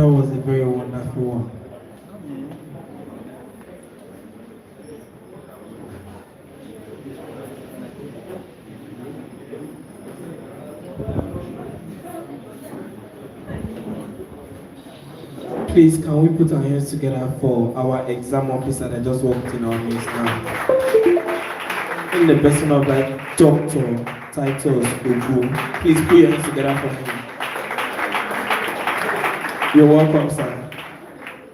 That was a very wonderful one. Please, can we put our hands together for our exam officer that just walked in our midst now? In the person of like Dr. Titus Ogu. Please put your hands together for him. You're welcome, sir.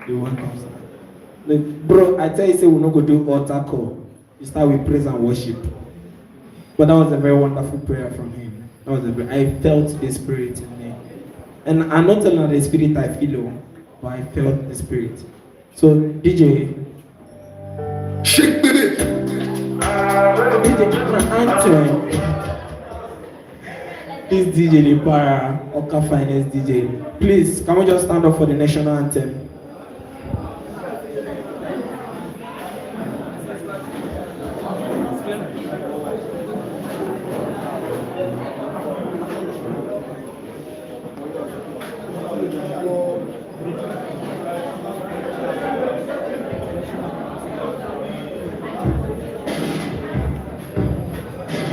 You're welcome, sir. Look, bro, I tell you, say we're not going to do altar call. You start with praise and worship. But that was a very wonderful prayer from him. I felt the spirit in me. And I'm not telling the spirit I feel, but I felt the spirit. So, DJ. Shake it. DJ, anthem. This DJ, the para, Oka Finest DJ. Please, can we just stand up for the national anthem?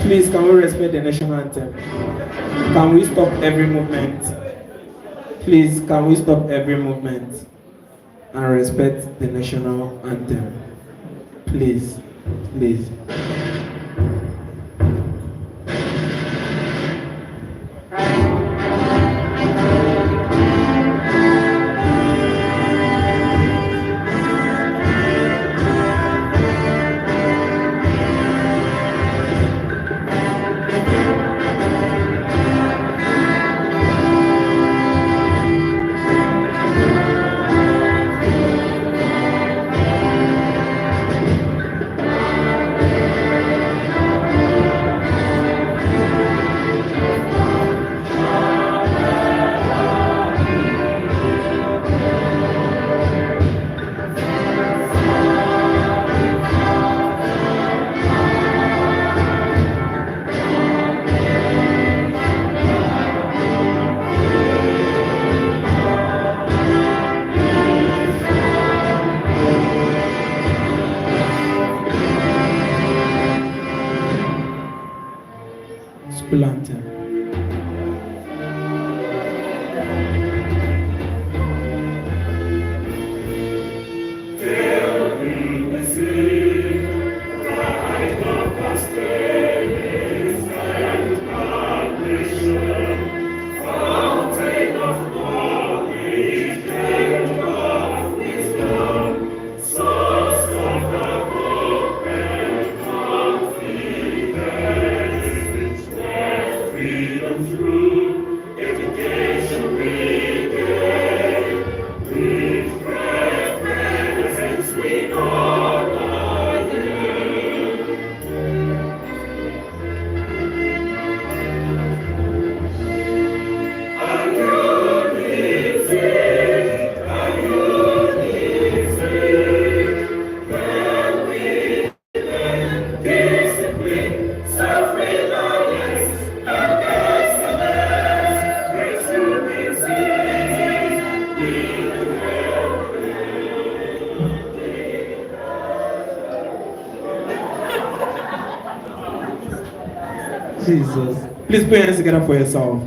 Please, can we respect the national anthem? Can we stop every movement? Please, can we stop every movement and respect the national anthem? Please, please. School anthem. Jesus. Please put your hands together for yourself.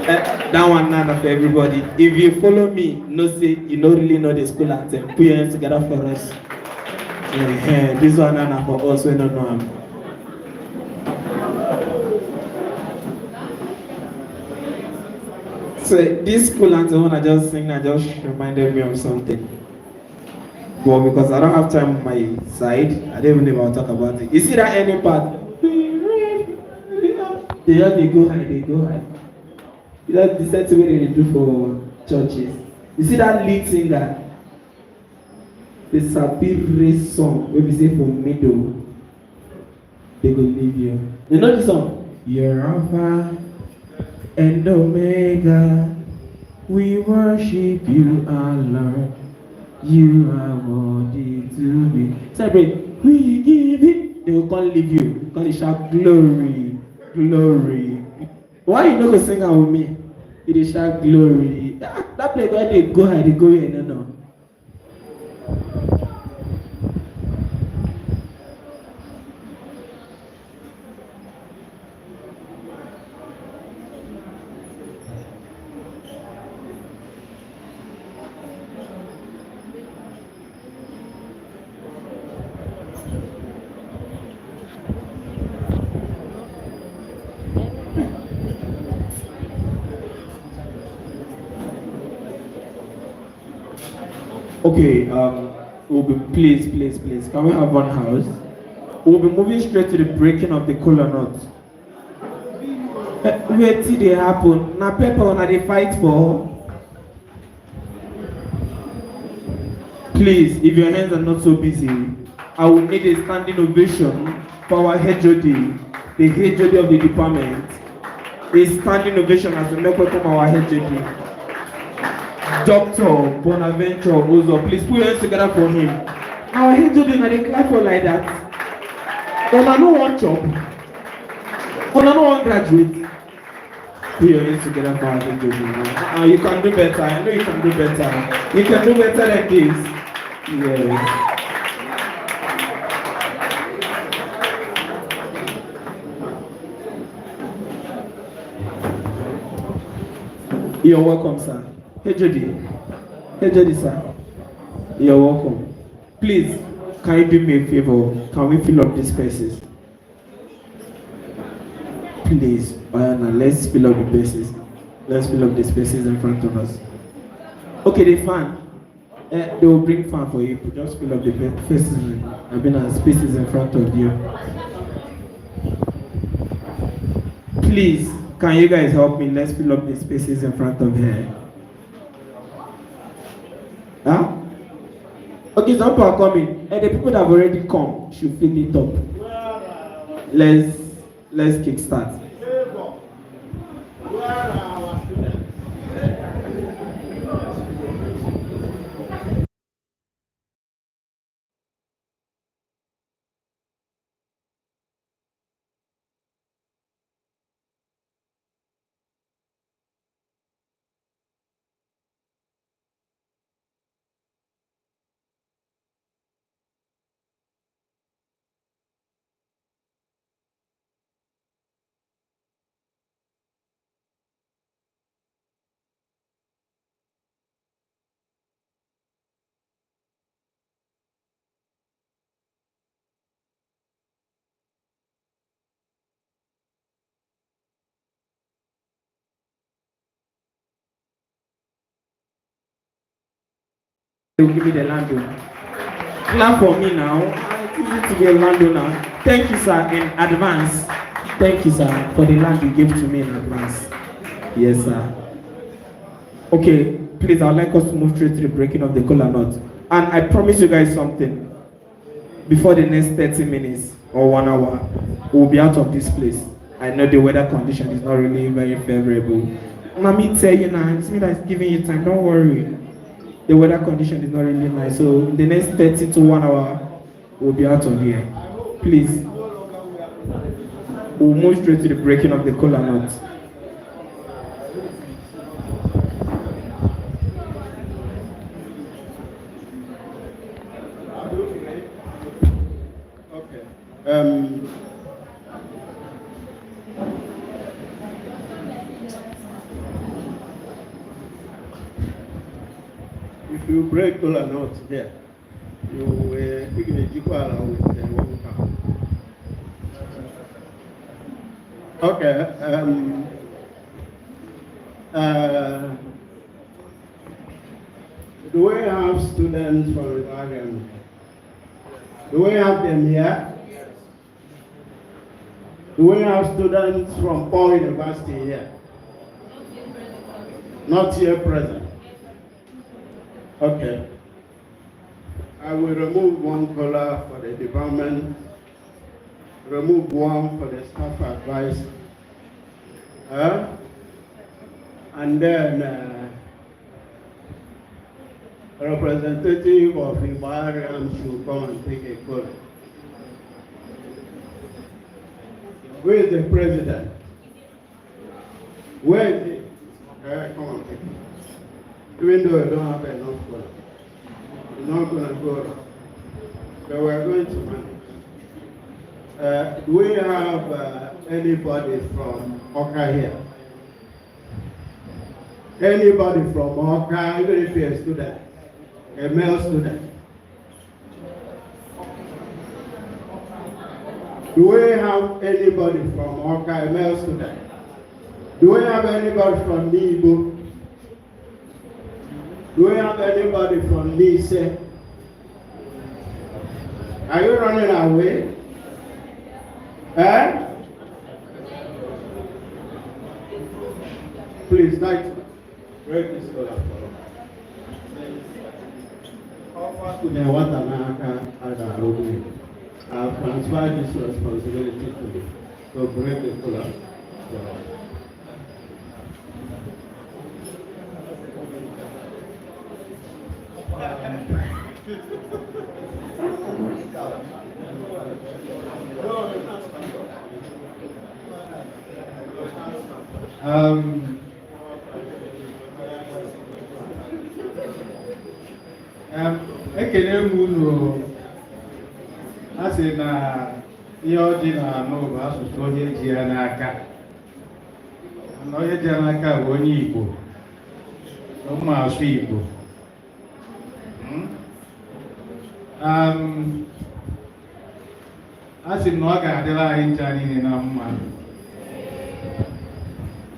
That one nana for everybody. If you follow me, no say you don't really know the school anthem. Put your hands together for us. Yeah, this one nana for us, we don't know him. So this school anthem when I just sing, I just reminded me of something. Well, because I don't have time on my side, I don't even know if I'll talk about it. You see that any part? They go high, they go high. You know the same way they do for churches. You see that lead singer? The Sabi race song, where we say for middle, they go leave you. You know the song? You're Alpha and Omega. We worship you, our Lord. You are worthy to be. Celebrate. We give it. They will can't leave you. You can't shout glory. Glory. Why you not gonna sing out with me? It is shout glory. That place where they go high, they go here, no. Okay, we'll be please. Can we have one house? We'll be moving straight to the breaking of the kola nut. Wait till they happen. Na pepper na they fight for. Please, if your hands are not so busy, I will need a standing ovation for our HOD, the HOD of the department. A standing ovation as we make welcome our HOD. Dr. Bonaventure Ozo, please put your hands together for him. Our HOD na dey clap for like that. Una no wan chop. Una no wan graduate. Put your hands together for our HOD. You can do better. I know you can do better. You can do better than this. Yes. You're welcome, sir. HOD, sir. You're welcome. Please, can you do me a favor? Can we fill up these spaces? Please, Ayana, let's fill up the spaces. Let's fill up the spaces in front of us. Okay, the fan. They will bring fan for you. Just fill up the spaces. Spaces in front of you. Please, can you guys help me? Let's fill up the spaces in front of here. Huh? Okay, some people are coming. And the people that have already come should fill it up. Let's kick start. They will give me the landowner. Clap for me now. It's easy to be a landowner. Thank you, sir, in advance. Thank you, sir, for the land you gave to me in advance. Yes, sir. Okay, please, I would like us to move straight to the breaking of the kola nut. And I promise you guys something. Before the next 30 minutes or 1 hour, we'll be out of this place. I know the weather condition is not really very favorable. Mommy tell you now, it's me that's giving you time, don't worry. The weather condition is not really nice. So in the next 30 to 1 hour, we'll be out of here. Please. We'll move straight to the breaking of the kola nut. Okay. If you break kola nut here, you will pick the equal with 1 pound. Okay. Do we have students from the area? Do we have them here? Do we have students from Paul University here? Not here present. Okay. I will remove 1 color for the department, remove 1 for the staff advice, and then a representative of the Baharian should come and take a color. Where is the president? Where is he? come on, pick it. Even though I don't have enough color, it's not going to go around. So we're going to manage. Do we have anybody from Oka here? Anybody from Oka, even if you're a student, a male student? Do we have anybody from Oka, a male student? Do we have anybody from Nibo? Do we have anybody from Nise? Are you running away? Eh? Please, like, break this color for us. Offer to the Watanaka and Arobi. I've transferred this responsibility to you. So break the color for us. Ekele m unu a sị na ihe ọjị na-anụ bụ asụsụ onye ji ya n'aka. Na onye ji ya n'aka bụ onye Igbo, ụmụ asụ Igbo. A sị m na ọ ga-adịrị anyị ncha niile na mma.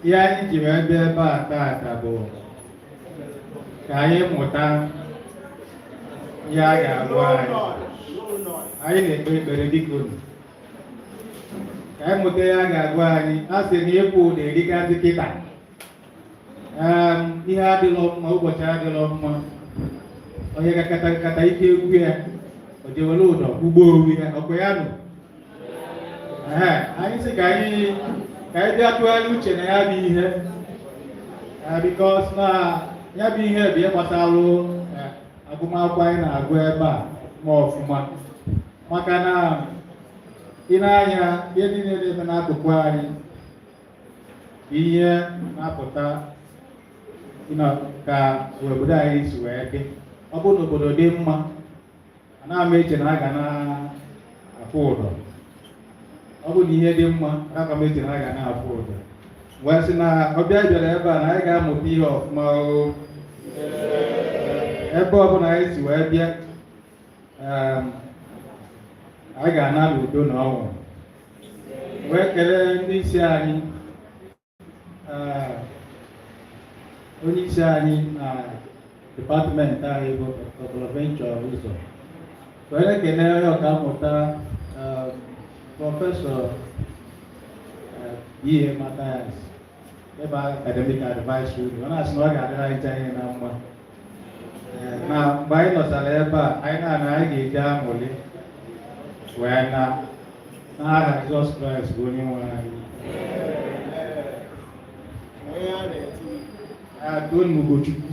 Ihe anyị ji wee bịa ebe a taata bụ ka anyị mụta ihe a ga-agwa anyị. Anyị na-ekpe ekpere dịka unu. Ka anyị mụta ihe a ga-agwa anyị. A sị na ịkwụ ụda erigasị kịta. Ihe adịlọ mma, ụbọchị adịlọ mma. Onye ga-akata nkata ike egwu ya, o jewere ụdọ ugbo owu ya, ọkwa ya nụ. Anyị sị ka anyị bịa tụgharịa uche na ya bụ ihe. Because na ya bụ ihe bụ ihe gbasara agụmakwụkwọ anyị na-agụ ebe a ma ọfụma. Maka na ị na-anya ihe niile na-eme n'akụkụ anyị bụ ihe na-apụta ka obodo anyị si wee dị. Ọ bụrụ na obodo dị mma, anaghị m eche na a ga na-afụ ụdọ. Ọ bụrụ na ihe dị mma, anaghị m eche na a ga na-afụ ụdọ. Wee sị na ọbịa bịara ebe a na anyị ga-amụta ihe ọfụma. Ebe ọ bụla anyị si wee bịa, anyị ga-ana n'udo na ọṅụ. Wee kelee ndị isi anyị, onye isi anyị na dipatịmentị anyị bụ Bonaventure ụzọ. Wee ekele onye ọkammụta prọfesọ ihe Matthias, ebe academic advisory. Ọ na-asị na ọ ga-adịrị anyị ncha ihe na mma. Na mgbe anyị nọsara ebe a, anyị na-ana anyị ga-eji amụli wee n'aha Jizọs Kraịst bụ onye nwe anyị. Tony Ugochukwu.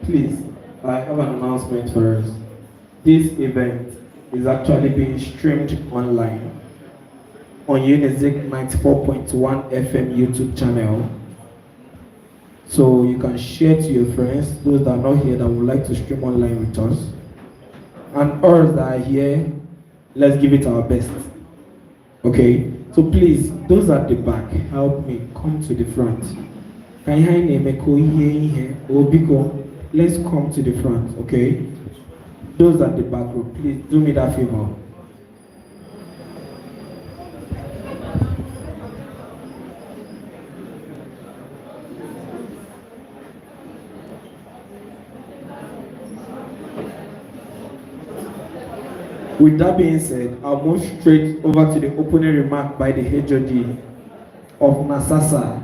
Please, I have an announcement for us. This event is actually being streamed online on Unizik 94.1 FM YouTube channel. So you can share to your friends, those that are not here that would like to stream online with us. And us that are here, let's give it our best. Okay? So please, those at the back, help me come to the front. Let's come to the front, okay? Those at the back row, please do me that favor. With that being said, I'll move straight over to the opening remark by the HOD of Nasasa.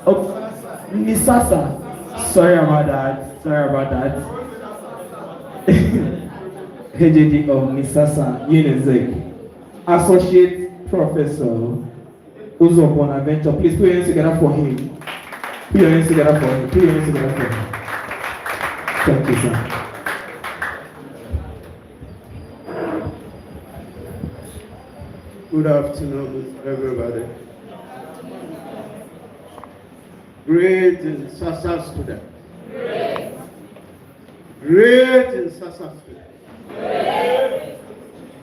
Of Nisasa. Sorry about that. HOD of Nisasa, Unizik. Associate Professor Uzo Bonaventure. Please put your hands together for him. Put your hands together for him. Thank you, sir. Good afternoon, everybody. Great in Sasa student. Great in Sasa student.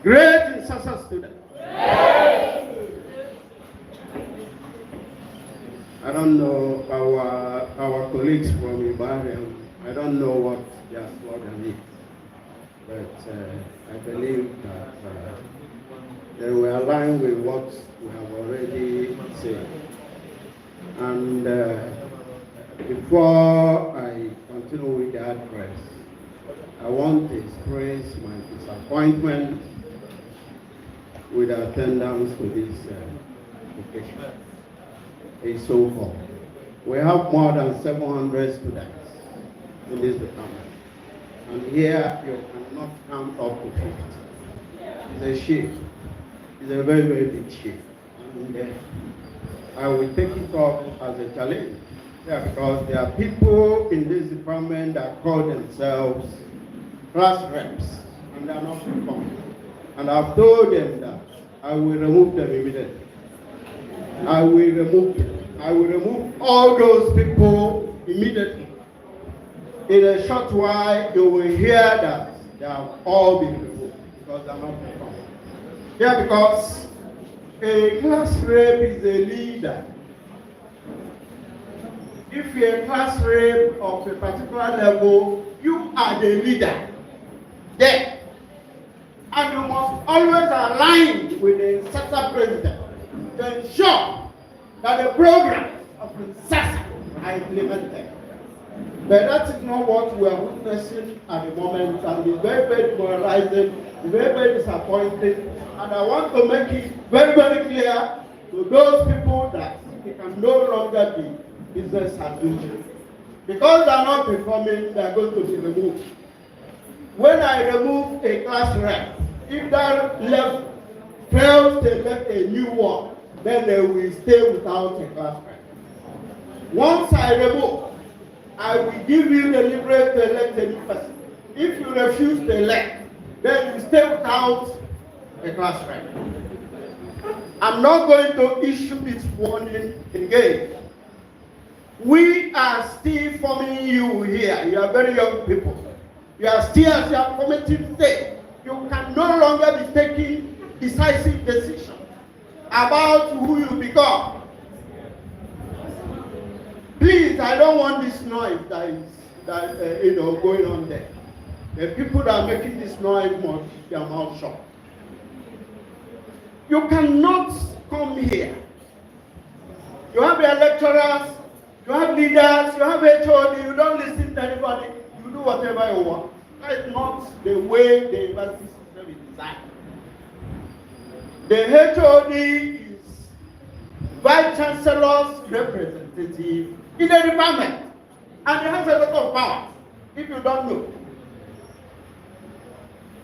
Great in Sasa student. I don't know our colleagues from Ibadan. I don't know what their slogan is, but I believe that they were aligned with what we have already said. And before I continue with the address, I want to express my disappointment with the attendance to this occasion. It's so far. We have more than 700 students in this department. And here you cannot count up to 50. It's a shift. It's a very, very big shift. And I will take it up as a challenge. Yeah, because there are people in this department that call themselves class reps, and they are not performing. And I've told them that I will remove them immediately. I will remove them. I will remove all those people immediately. In a short while, you will hear that they have all been removed because they are not performing. Yeah, because a class rep is a leader. If you're a class rep of a particular level, you are the leader there. And you must always align with the SASA president to ensure that the programs of the SASA are implemented. But that is not what we are witnessing at the moment, and it's very, very demoralizing, very, very disappointing. And I want to make it very, very clear to those people that it can no longer be business as usual. Because they are not performing, they are going to be removed. When I remove a class rep, if that left fails to elect a new one, then they will stay without a class rep. Once I remove, I will give you the liberty to elect a new person. If you refuse to elect, then you stay without a class rep. I'm not going to issue this warning again. We are still forming you here. You are very young people. You are still at your formative stage. You can no longer be taking decisive decisions about who you become. Please, I don't want this noise that is going on there. The people that are making this noise must keep their mouth shut. You cannot come here. You have your lecturers, you have leaders, you have HOD, you don't listen to anybody, you do whatever you want. That is not the way the university system is designed. The HOD is Vice Chancellor's representative in the department, and it has a lot of power, if you don't know.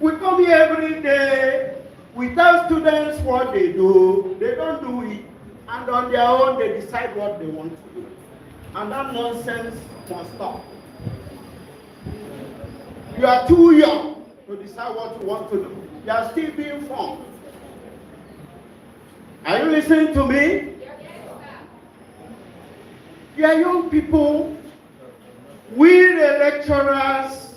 We come here every day. We tell students what they do, they don't do it, and on their own they decide what they want to do. And that nonsense must stop. You are too young to decide what you want to do. You are still being formed. Are you listening to me? You are young people. We, the lecturers,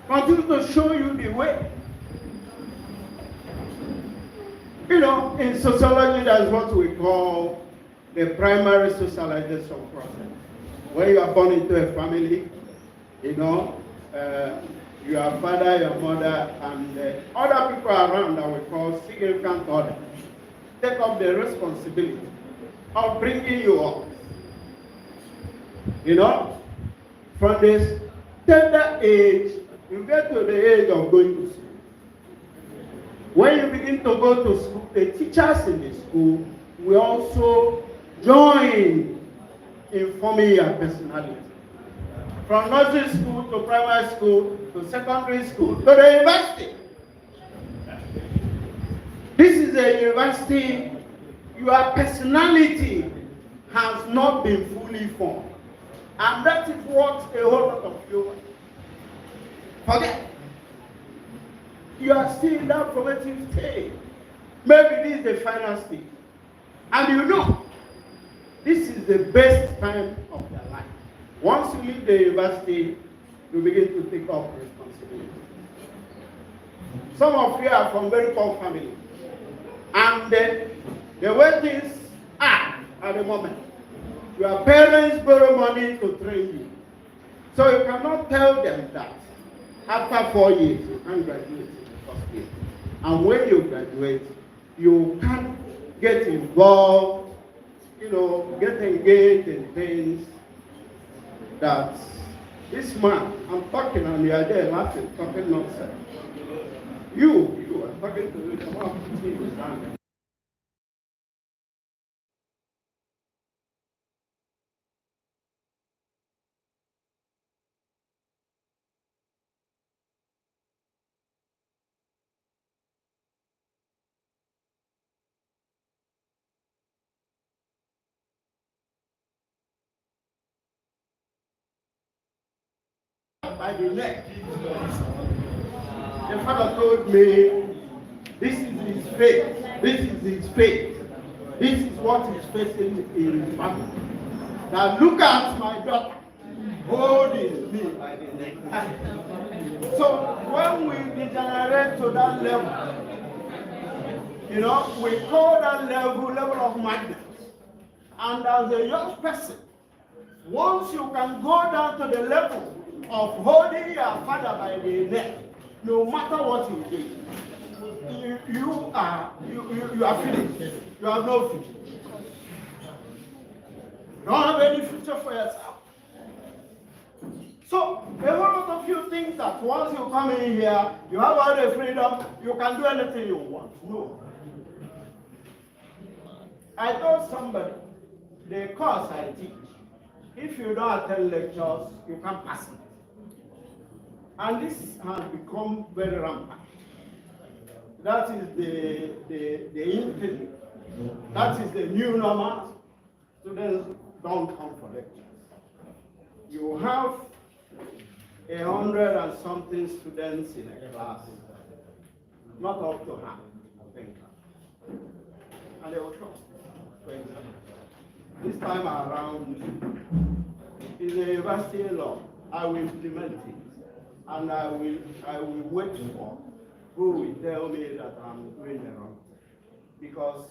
continue to show you the way. You know, in sociology, that's what we call the primary socialization process. When you are born into a family, you know, your father, your mother, and other people around that we call significant others take up the responsibility of bringing you up. You know, from this tender age you get to the age of going to school. When you begin to go to school, the teachers in the school will also join in forming your personality. From nursery school to primary school to secondary school to the university. This is a university, your personality has not been fully formed. And that is what a whole lot of you forget. You are still in that formative stage. Maybe this is the final stage. And you know, this is the best time of your life. Once you leave the university, you begin to take up responsibility. Some of you are from very poor families. And the way things are at the moment, your parents borrow money to train you. So you cannot tell them that after 4 years you can graduate in the first year. And when you graduate, you can't get involved, get engaged in things that this man, I'm talking and you are there laughing, talking nonsense. You are talking to me, come on, put me down. By the neck. The father told me, this is his faith. This is his faith. This is what he's facing in his family. Now look at my daughter holding me by the neck. So when we degenerate to that level, we call that level of madness. And as a young person, once you can go down to the level of holding your father by the neck, no matter what you do, you are finished. You have no future. You don't have any future for yourself. So a whole lot of you think that once you come in here, you have all the freedom, you can do anything you want. No. I told somebody, the course I teach, if you don't attend lectures, you can't pass it. And this has become very rampant. That is the infinite. That is the new normal. Students don't come for lectures. You have 100 and something students in a class, not up to half, I think. And they will come. This time around, in the university law, I will implement it. And I will wait for who will tell me that I'm doing the wrong thing. Because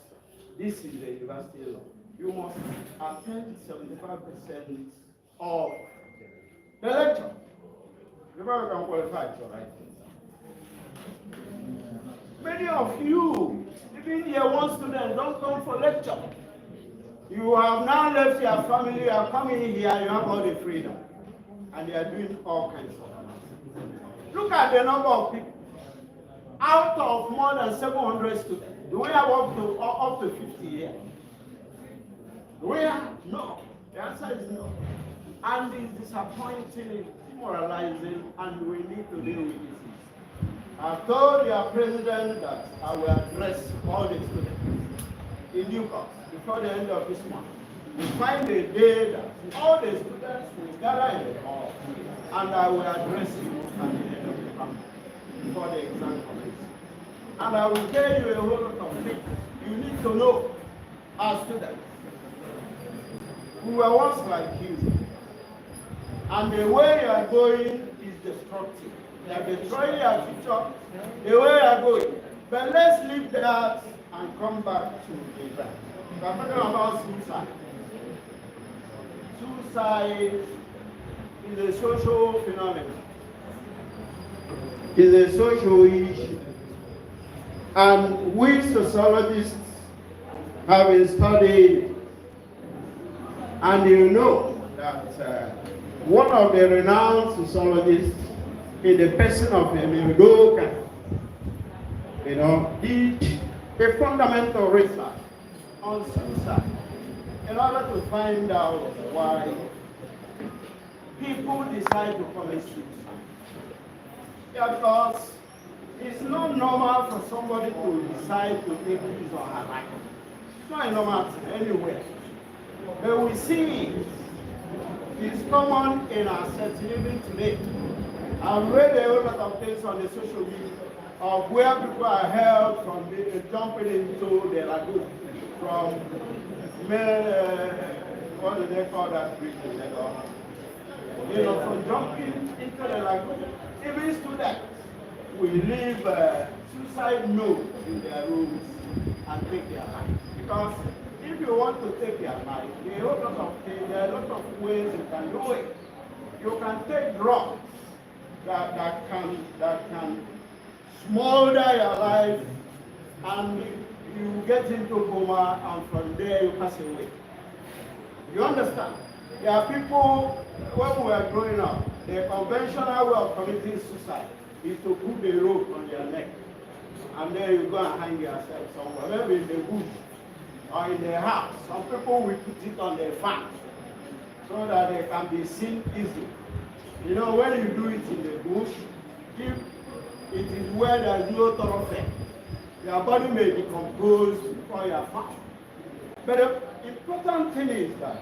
this is the university law. You must attend 75% of the lecture. Before you can qualify to write things. Many of you, even year one students, don't come for lecture. You have now left your family, you are coming here, you have all the freedom. And they are doing all kinds of things. Look at the number of people. Out of more than 700 students, do we have up to 50 here? Do we have? No. The answer is no. And it's disappointing, demoralizing, and we need to deal with this. I've told your president that I will address all the students in due course before the end of this month. We find a day that all the students will gather in the hall, and I will address you at the end of the month before the exam commences. And I will tell you a whole lot of things you need to know as students. We were once like you, and the way you are going is destructive. You are destroying your future the way you are going. But let's leave that and come back to the ground. We are talking about suicide. Suicide is a social phenomenon. It's a social issue. And we sociologists have been studying, and you know that one of the renowned sociologists in the person of Udoka, did a fundamental research on suicide in order to find out why people decide to commit suicide. Yeah, because it's not normal for somebody to decide to take his or her life. It's not a normal thing anywhere. But we see it's common in our society even today. I've read a lot of things on the social media of where people are held from jumping into the lagoon, from what do they call that bridge in Lagos? From jumping into the lagoon. Even students will leave suicide notes in their rooms and take their life. Because if you want to take your life, there are a lot of ways you can do it. You can take drugs that can smolder your life, and you get into coma, and from there you pass away. You understand? There are people, when we were growing up, the conventional way of committing suicide is to put a rope on your neck, and then you go and hang yourself somewhere, maybe in the bush or in the house. Some people will put it on their fan so that they can be seen easily. When you do it in the bush, if it is where there is no thoroughfare, your body may decompose before you are found. But the important thing is that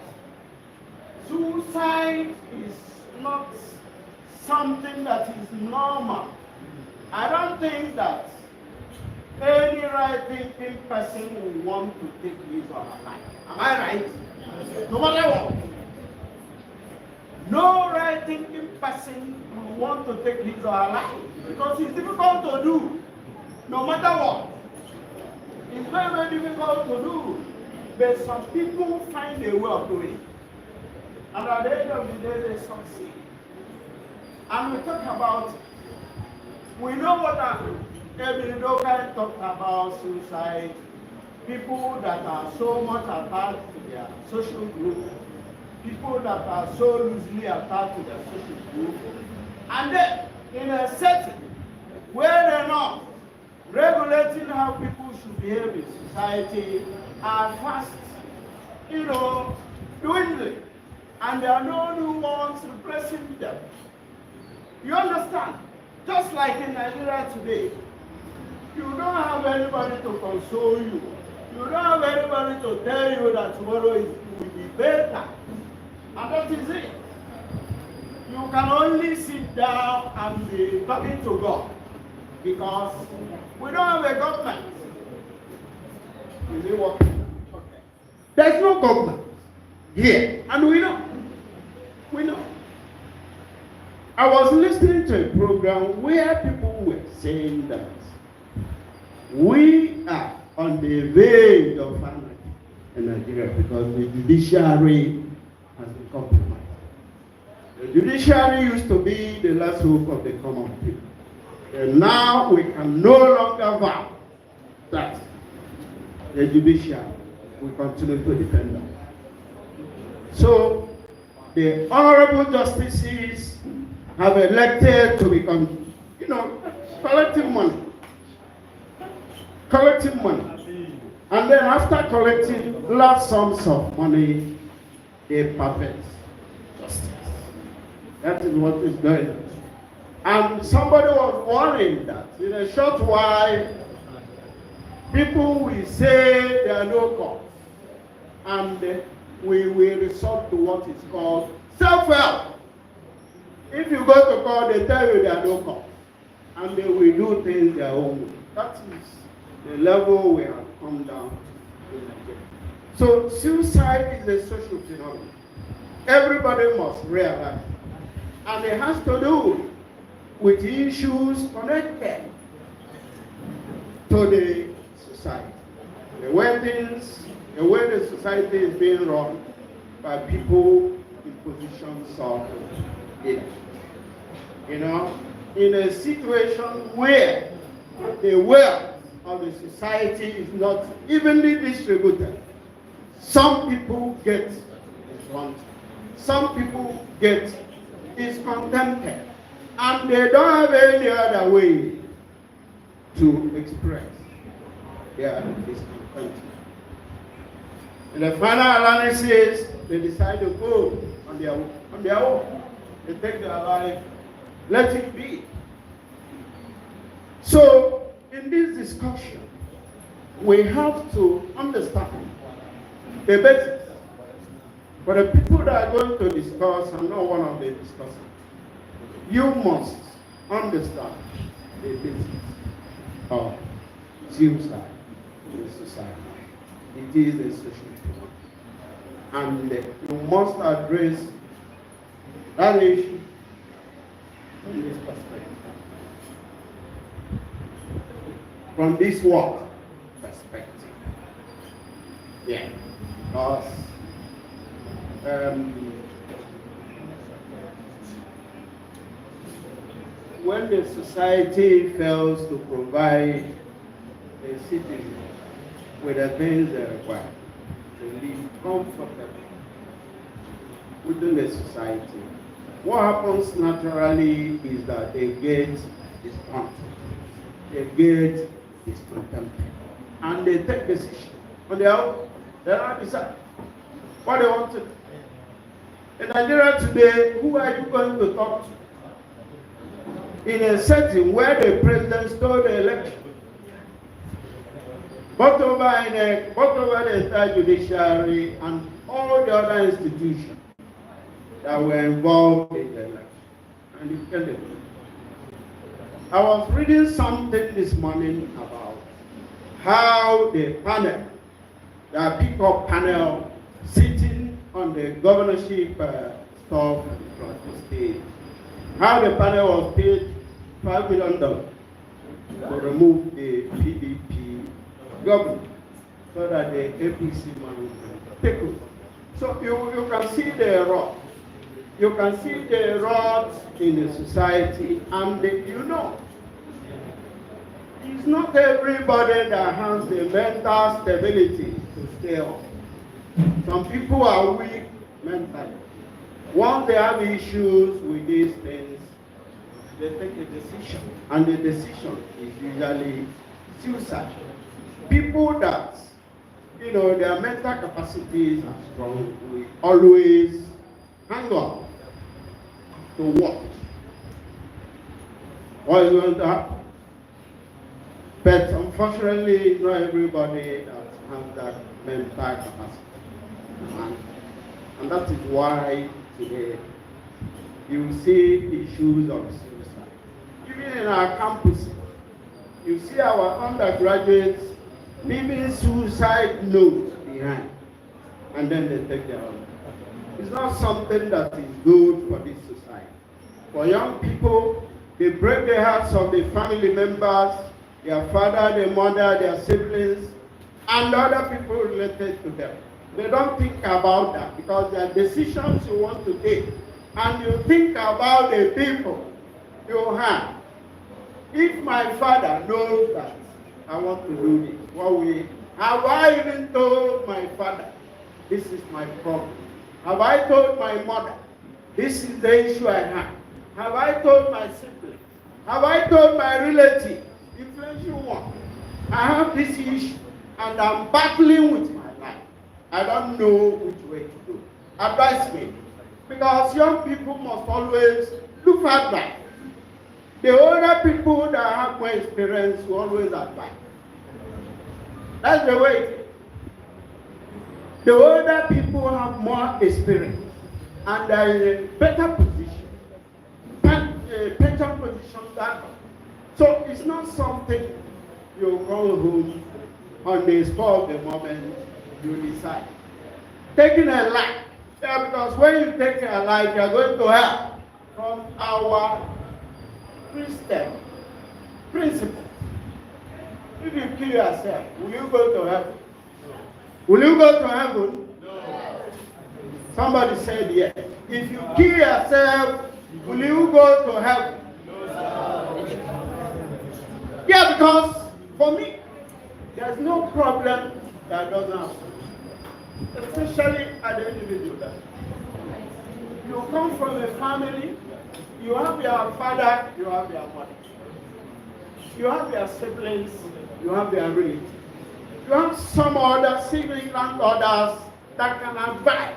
suicide is not something that is normal. I don't think that any right-thinking person will want to take his or her life. Am I right? No matter what. No right-thinking person will want to take his or her life because it's difficult to do. No matter what. It's very, very difficult to do. But some people find a way of doing it. And at the end of the day, they succeed. And we talk about, we know what Every local talked about suicide, people that are so much attached to their social group, people that are so loosely attached to their social group, and then in a setting where they're not regulating how people should behave in society, are fast, dwindling, and there are no new ones replacing them. You understand? Just like in Nigeria today, you don't have anybody to console you. You don't have anybody to tell you that tomorrow will be better. And that is it. You can only sit down and be talking to God. Because we don't have a government. Is it working? Okay. There's no government here. And we know. We know. I was listening to a program where people were saying that we are on the verge of anarchy in Nigeria because the judiciary has been compromised. The judiciary used to be the last hope of the common people. And now we can no longer vow that the judiciary will continue to defend us. So the honorable justices have elected to become, collecting money. And then after collecting large sums of money, they perfect justice. That is what is going on. And somebody was warning that in a short while, people will say there are no courts. And we will resort to what is called self-help. If you go to court, they tell you there are no courts. And they will do things their own way. That is the level we have come down to in Nigeria. So suicide is a social phenomenon. Everybody must realize. And it has to do with issues connected to the society. The way the society is being run by people in positions of leadership. In a situation where the wealth of the society is not evenly distributed, some people get advantage. Some people get discontented. And they don't have any other way to express their discontent. In the final analysis, they decide to go on their own. They take their life, let it be. So, in this discussion, we have to understand the basics. For the people that are going to discuss, I'm not one of the discussants, you must understand the basics of suicide in society. It is a social problem. And you must address that issue from this perspective. From this what? Perspective. Yeah. Because when the society fails to provide a citizen with the things they require to live comfortably within the society, what happens naturally is that they get discontent. They get discontent. And they take decision on their own. They don't decide what they want to do. In Nigeria today, who are you going to talk to? In a setting where the president stole the election, both over the entire judiciary and all the other institutions that were involved in the election, and you tell them. I was reading something this morning about how the panel, the people panel sitting on the governorship stuff from the state, how the panel was paid $5 million to remove the PDP governor so that the APC man can take over. So you can see the rot. You can see the rot in the society, and it's not everybody that has the mental stability to stay on. Some people are weak mentally. Once they have issues with these things, they take a decision, and the decision is usually suicide. People that, their mental capacities are strong, we always hang on to what is going to happen. But unfortunately, not everybody that has that mental capacity. And that is why today you see issues of suicide. Even in our campuses, you see our undergraduates leaving suicide notes behind, and then they take their own. It's not something that is good for this society. For young people, they break the hearts of the family members, their father, their mother, their siblings, and other people related to them. They don't think about that because there are decisions you want to take, and you think about the people you have. If my father knows that I want to do this, have I even told my father, this is my problem? Have I told my mother, this is the issue I have? Have I told my siblings? Have I told my relative, influential one, I have this issue and I'm battling with my life. I don't know which way to go. Advise me. Because young people must always look at that. The older people that have more experience will always advise. That's the way it is. The older people have more experience and they are in a better position, than so it's not something you go home on the spur of the moment you decide. Taking a life, because when you take a life, you are going to help from our Christian principle. If you kill yourself, will you go to heaven? Will you go to heaven? No. Somebody said yes. If you kill yourself, will you go to heaven? No. Yeah, because for me, there's no problem that doesn't happen. Especially at the individual level. You come from a family You have your father, you have your mother. You have your siblings, you have your relatives. You have some other siblings and others that can advise.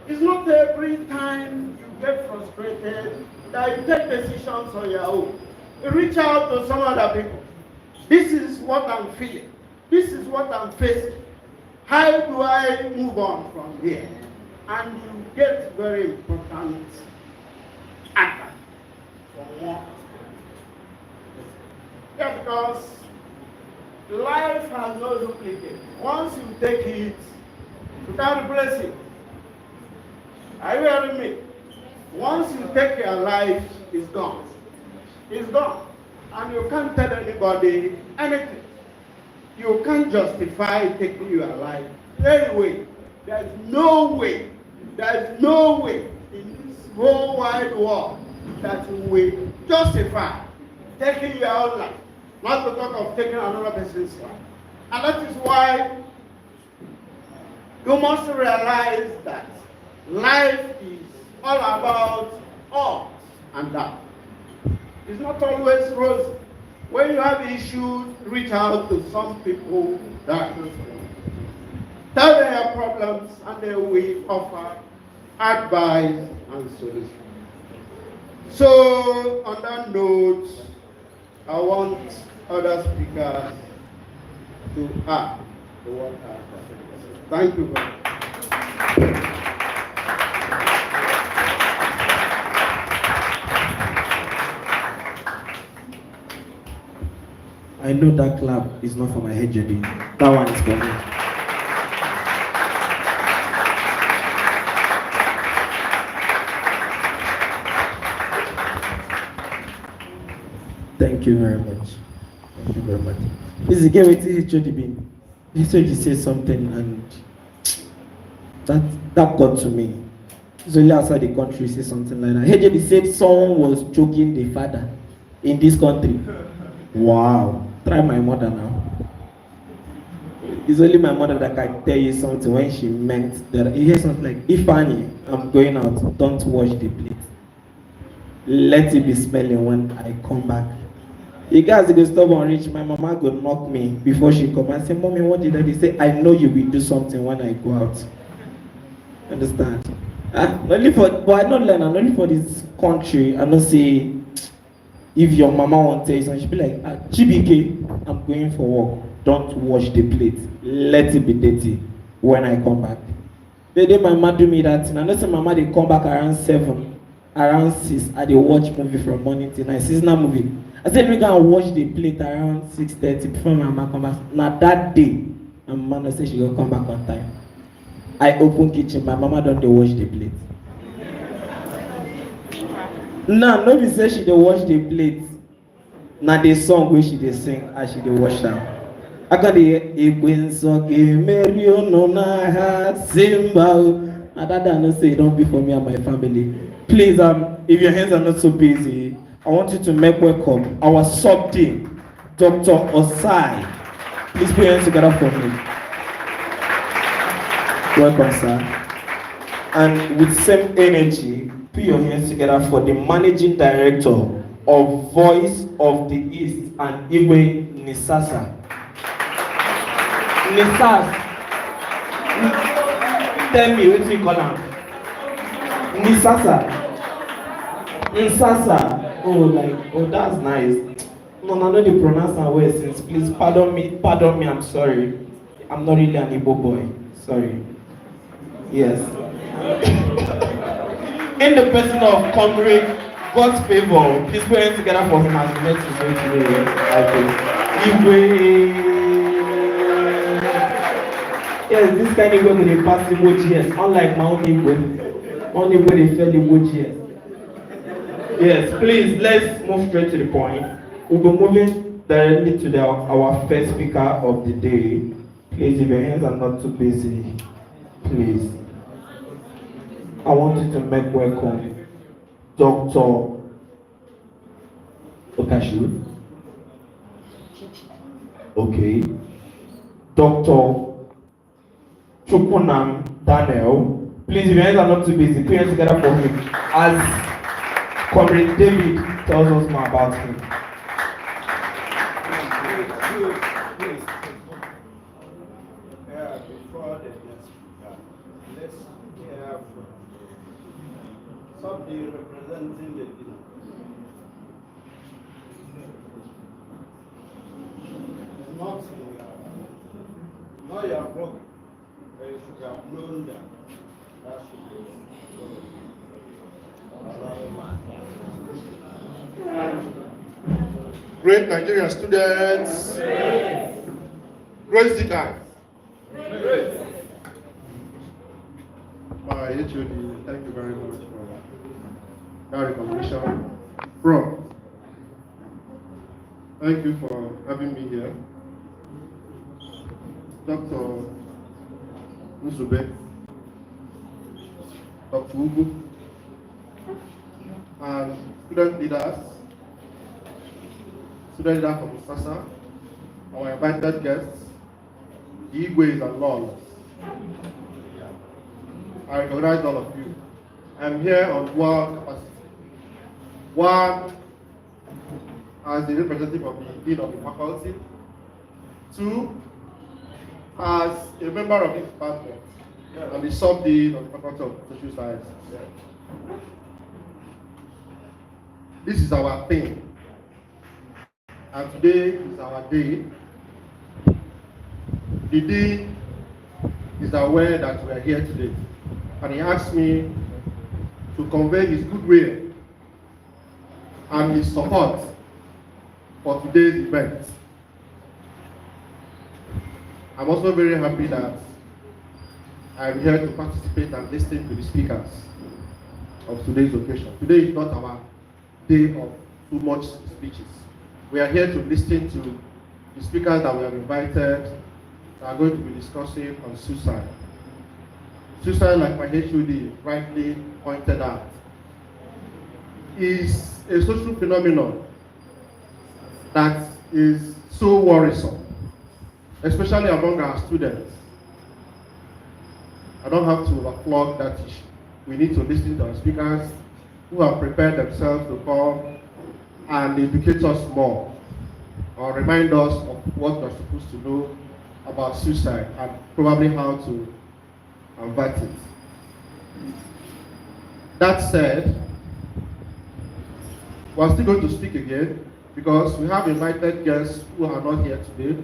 It's not every time you get frustrated that you take decisions on your own. You reach out to some other people. This is what I'm feeling. This is what I'm facing. How do I move on from here? And you get very important advice from one. Yeah, because life has no duplicate. Once you take it, you can't replace it. Are you hearing me? Once you take your life, it's gone. It's gone. And you can't tell anybody anything. You can't justify taking your life. Anyway, there's no way in this whole wide world that you will justify taking your own life. Not to talk of taking another person's life. And that is why you must realize that life is all about ups and downs. It's not always rosy. When you have issues, reach out to some people that know. Tell them your problems and they will offer advice and solutions. So, on that note, I want other speakers to add to what I have said. Thank you very much. I know that clap is not for my head, Jody. That one is for me. Thank you very much. Thank you very much. This is again with HOD being. HOD said something and that got to me. It's only outside the country say something like that. HOD said someone was choking the father in this country. Wow. Try my mother now. It's only my mother that can tell you something when she meant that. You hear something like, Ifani, I'm going out, don't wash the plate. Let it be smelling when I come back. You guys go stop and reach, my mama go knock me before she come and say, Mommy, what did I say? I know you will do something when I go out. Understand? Only for, but I don't learn, and only for this country, I don't say, if your mama won't tell you something, she'll be like, Chibike, I'm going for work. Don't wash the plate. Let it be dirty when I come back. The day my mama do me that thing, I know say my mama they come back around 7, around 6, I they watch movie from morning till night, seasonal movie. I said we can wash the plate around 6:30 before my mama come back. Now that day, my mama say she will come back on time. I open kitchen, my mama don't they wash the plate. Now, nobody say she dey wash the plate. Now the song where she dey sing as she dey wash them. I got the Igwinsoke Mario Nona Simba. And that I say don't be for me and my family. Please, if your hands are not so busy, I want you to make welcome our sub-dean, Dr. Osai. Please put your hands together for me. Welcome, sir. And with same energy, put your hands together for the managing director of Voice of the East and Igwe Nisasa. Nisas. Tell me what you call him. Nisasa. Nisasa. Oh, that's nice. No, I know the pronounce and way since. Please pardon me, I'm sorry. I'm not really an Igbo boy. Sorry. Yes. In the person of Comrade God's favor, please put hands together for him as he makes his way to yes, this kind of way they pass emoji, yes. Unlike my own Igbo. Only way they fell emoji, yes. Yes, please, let's move straight to the point. We'll be moving directly to our first speaker of the day. Please, if your hands are not too busy, please. I want you to make welcome Dr. Okashu. Okay. Dr. Chukunam Daniel. Please, if your hands are not too busy, put your hands together for him. As Comrade David tells us more about him. Before the next speaker, let's hear from somebody representing the dinner. Not your problem. You should have known that. That should be. Great Nigerian students. Great speakers. My HOD, thank you very much for that recognition. Bro, thank you for having me here. Dr. Nzube, Dr. Ugu, and student leaders from Sasa, our invited guests, the Igwes and Lords. I recognize all of you. I'm here on dual capacity. One, as the representative of the Dean of the faculty. Two, as a member of this department and the sub-dean of the Faculty of Social Sciences. This is our thing. And today is our day. The dean is aware that we are here today. And he asked me to convey his goodwill and his support for today's event. I'm also very happy that I'm here to participate and listen to the speakers of today's occasion. Today is not our day of too much speeches. We are here to listen to the speakers that we have invited that are going to be discussing on suicide. Suicide, like my HOD rightly pointed out, is a social phenomenon that is so worrisome, especially among our students. I don't have to overflog that issue. We need to listen to our speakers who have prepared themselves to come and educate us more or remind us of what we're supposed to know about suicide and probably how to avert it. That said, we're still going to speak again because we have invited guests who are not here today,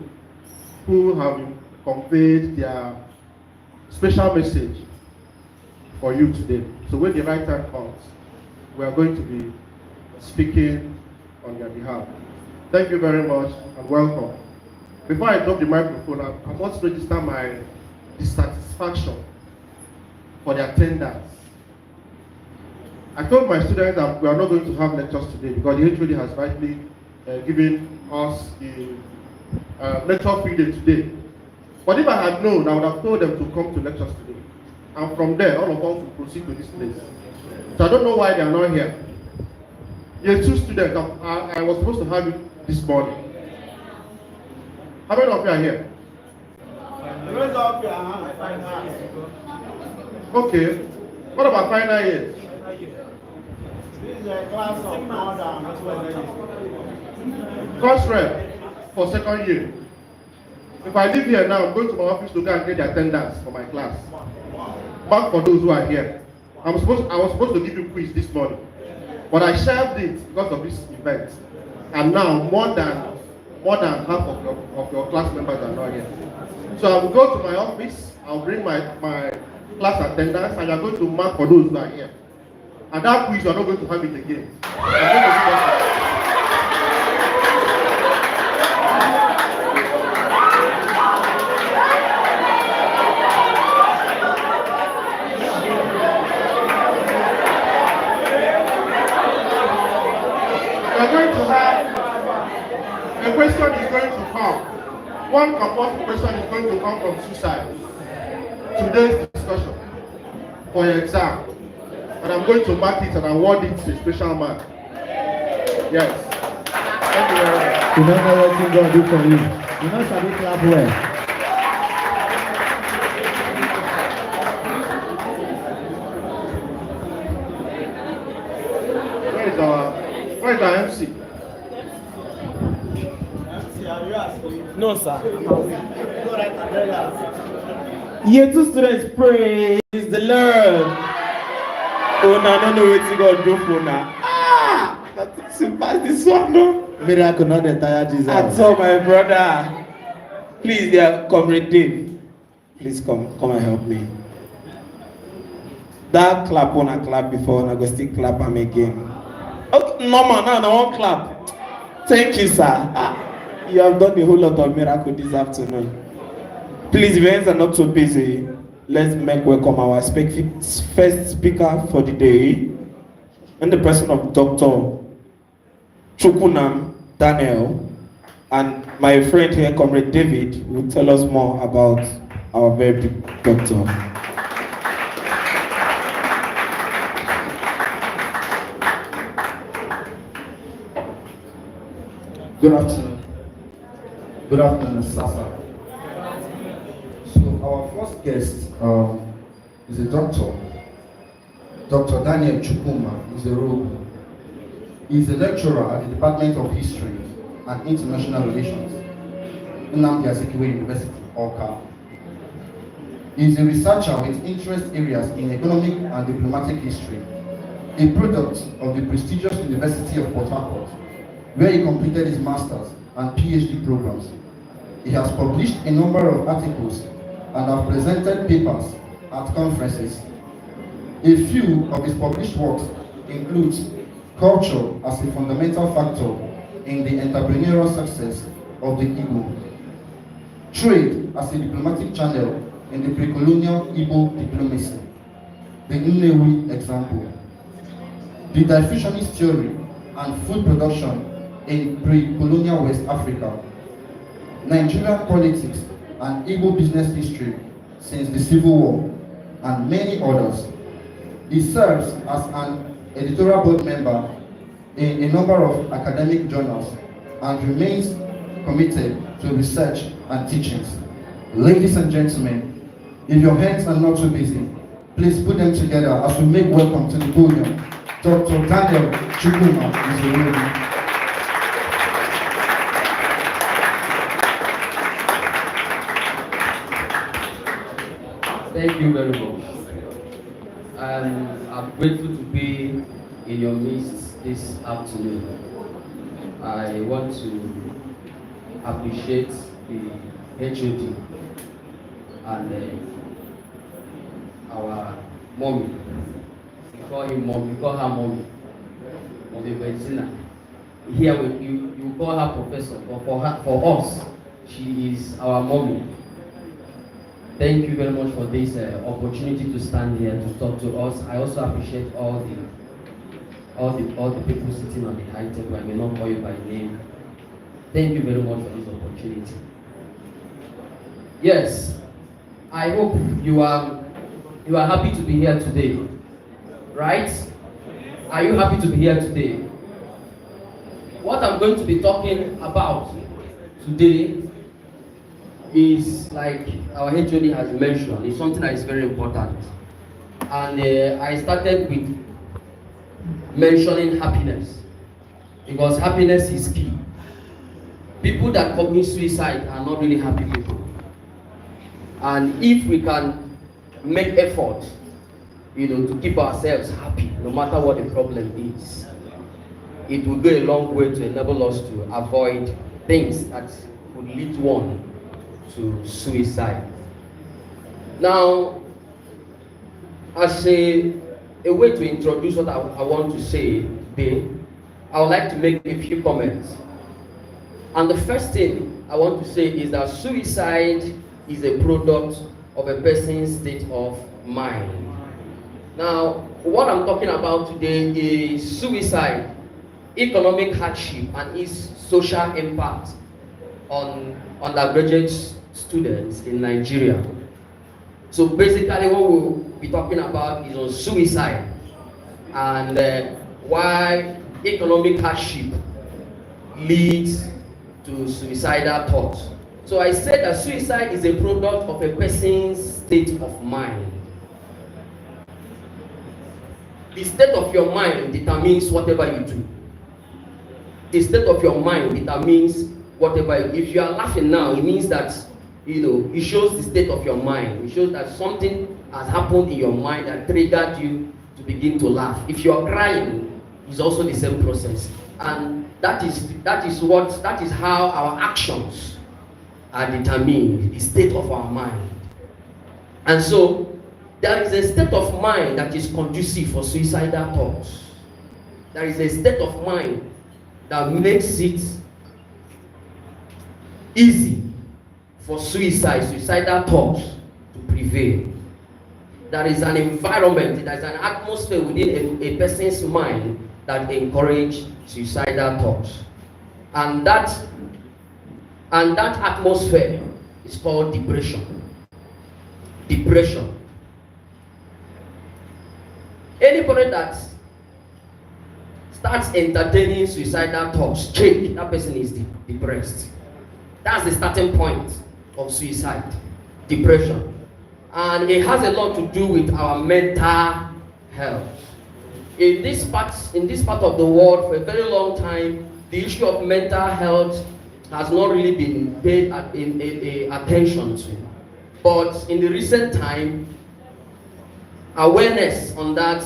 who have conveyed their special message for you today. So when the right time comes, we are going to be speaking on their behalf. Thank you very much and welcome. Before I drop the microphone, I want to register my dissatisfaction for the attendance. I told my students that we are not going to have lectures today because the HOD has rightly given us a lecture free day today. But if I had known, I would have told them to come to lectures today. And from there, all of us will proceed to this place. So I don't know why they are not here. There are two students I was supposed to have it this morning. How many of you are here? Raise up your hand. Okay. What about final years? This is a class of more than 12. Course rep for second year. If I leave here now, I'm going to my office to go and get the attendance for my class. Back for those who are here. I was supposed to give you quiz this morning, but I shelved it because of this event. And now more than half of your class members are not here. So I will go to my office. I'll bring my class attendance, and you're going to mark for those who are here. And that quiz, you're not going to have it again. We're going to have a question is going to come. One compulsory question is going to come from suicide. Today's discussion for your exam. And I'm going to mark it and award it to a special mark. Yes. Thank you very much. You don't know what God do for you. You know somebody clap well. Where is Where is our MC? No, sir. Year 2 students, praise the Lord. Oh, no, I don't know what you got to do for now. That's this one, no? Miracle not entire Jesus. That's all, my brother. Please, dear Comrade Dave. Please come and help me. That clap on a clap before, and I go still clap am again. Okay, no man, now I won't clap. Thank you, sir. You have done a whole lot of miracle this afternoon. Please, if your hands are not so busy, let's make welcome our first speaker for the day, and the person of Dr. Chukunam Daniel, and my friend here, Comrade David, will tell us more about our very big doctor. Good afternoon. Good afternoon, Sasa. So our first guest is a doctor, Dr. Daniel Chukuma. He's a Robo. He's a lecturer at the Department of History and International Relations, Nnamdi Azikiwe University, Awka. He's a researcher with interest areas in economic and diplomatic history, a product of the prestigious University of Port Harcourt, where he completed his master's and PhD programs. He has published a number of articles and have presented papers at conferences. A few of his published works include Culture as a Fundamental Factor in the Entrepreneurial Success of the Igbo, Trade as a Diplomatic Channel in the Pre-Colonial Igbo Diplomacy, the Nnewi Example, The Diffusionist Theory and Food Production in Pre-Colonial West Africa, Nigerian Politics and Igbo Business History since the Civil War, and many others. He serves as an editorial board member in a number of academic journals and remains committed to research and teachings. Ladies and gentlemen, if your hands are not too busy, please put them together as we make welcome to the podium Dr. Daniel Chukuma is the winner. Thank you very much. I'm grateful to be in your midst this afternoon. I want to appreciate the HOD and our mommy. We call him mom, we call her mommy. Mommy Benzina. Here you call her professor, but for us, she is our mommy. Thank you very much for this opportunity to stand here to talk to us. I also appreciate all the people sitting on the high table. I may not call you by name. Thank you very much for this opportunity. Yes, I hope you are happy to be here today, right? Are you happy to be here today? What I'm going to be talking about today is, like our HOD has mentioned, is something that is very important. And I started with mentioning happiness, because happiness is key. People that commit suicide are not really happy people. And if we can make effort, to keep ourselves happy, no matter what the problem is, it will go a long way to enable us to avoid things that could lead one to suicide. Now, as a way to introduce what I want to say today, I would like to make a few comments. And the first thing I want to say is that suicide is a product of a person's state of mind. Now, what I'm talking about today is suicide, economic hardship, and its social impact on undergraduate students in Nigeria. So basically what we'll be talking about is on suicide and why economic hardship leads to suicidal thoughts. So I said that suicide is a product of a person's state of mind. The state of your mind determines whatever you do. the state of your mind determines whatever. If you are laughing now, it means that, it shows the state of your mind. It shows that something has happened in your mind that triggered you to begin to laugh. If you are crying, it's also the same process. And that is how our actions are determined, the state of our mind. And so there is a state of mind that is conducive for suicidal thoughts. There is a state of mind that makes it easy for suicidal thoughts to prevail. There is an environment, there is an atmosphere within a person's mind that encourages suicidal thoughts. And that atmosphere is called depression. Depression. Anybody that starts entertaining suicidal thoughts, check, that person is depressed. That's the starting point of suicide, depression. And it has a lot to do with our mental health. In this part of the world, for a very long time, the issue of mental health has not really been paid attention to. But in the recent time, awareness on that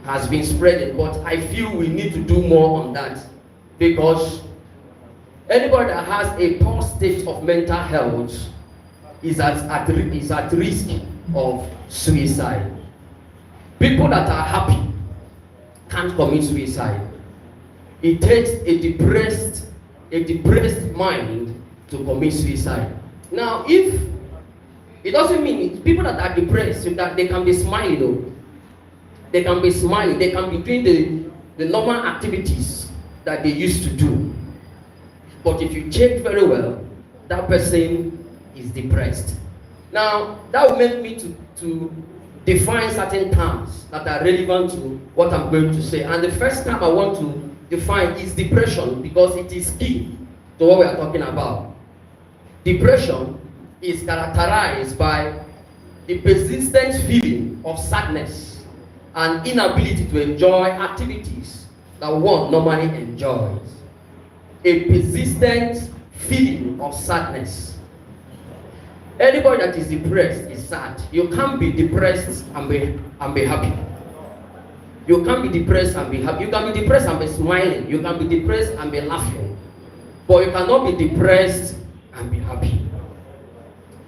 has been spreading. But I feel we need to do more on that, because anybody that has a poor state of mental health is at risk of suicide. People that are happy can't commit suicide. It takes a depressed mind to commit suicide. Now, if it doesn't mean people that are depressed, that they can be smiling though. They can be smiling, they can be doing the normal activities that they used to do. But if you check very well, that person is depressed. Now, that will make me to define certain terms that are relevant to what I'm going to say. And the first term I want to define is depression, because it is key to what we are talking about. Depression is characterized by the persistent feeling of sadness and inability to enjoy activities that one normally enjoys. A persistent feeling of sadness. Anybody that is depressed is sad. You can't be depressed and be happy. You can't be depressed and be happy. You can be depressed and be smiling. You can be depressed and be laughing. But you cannot be depressed and be happy.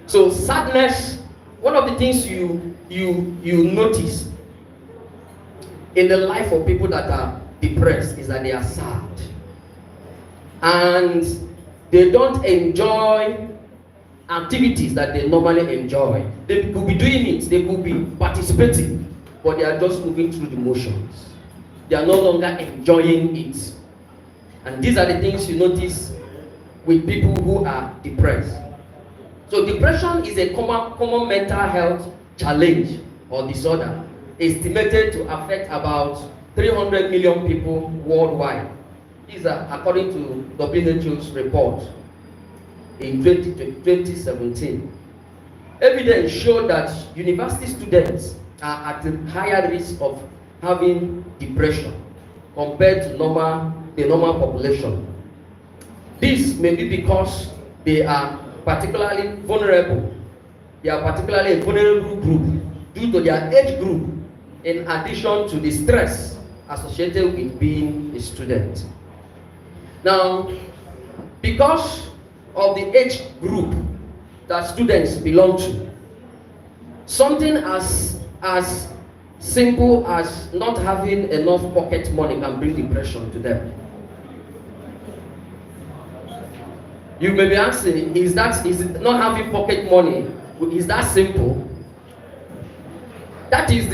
So sadness, one of the things you notice in the life of people that are depressed is that they are sad. And they don't enjoy activities that they normally enjoy. They could be doing it, they could be participating, but they are just moving through the motions. They are no longer enjoying it. And these are the things you notice with people who are depressed. So depression is a common mental health challenge or disorder, estimated to affect about 300 million people worldwide. These are according to WHO's report in 2017. Evidence showed that university students are at a higher risk of having depression compared to the normal population. This may be because they are particularly vulnerable. They are particularly a vulnerable group due to their age group, in addition to the stress associated with being a student. Now, because of the age group that students belong to, something as simple as not having enough pocket money can bring depression to them. You may be asking, is it not having pocket money, is that simple? That is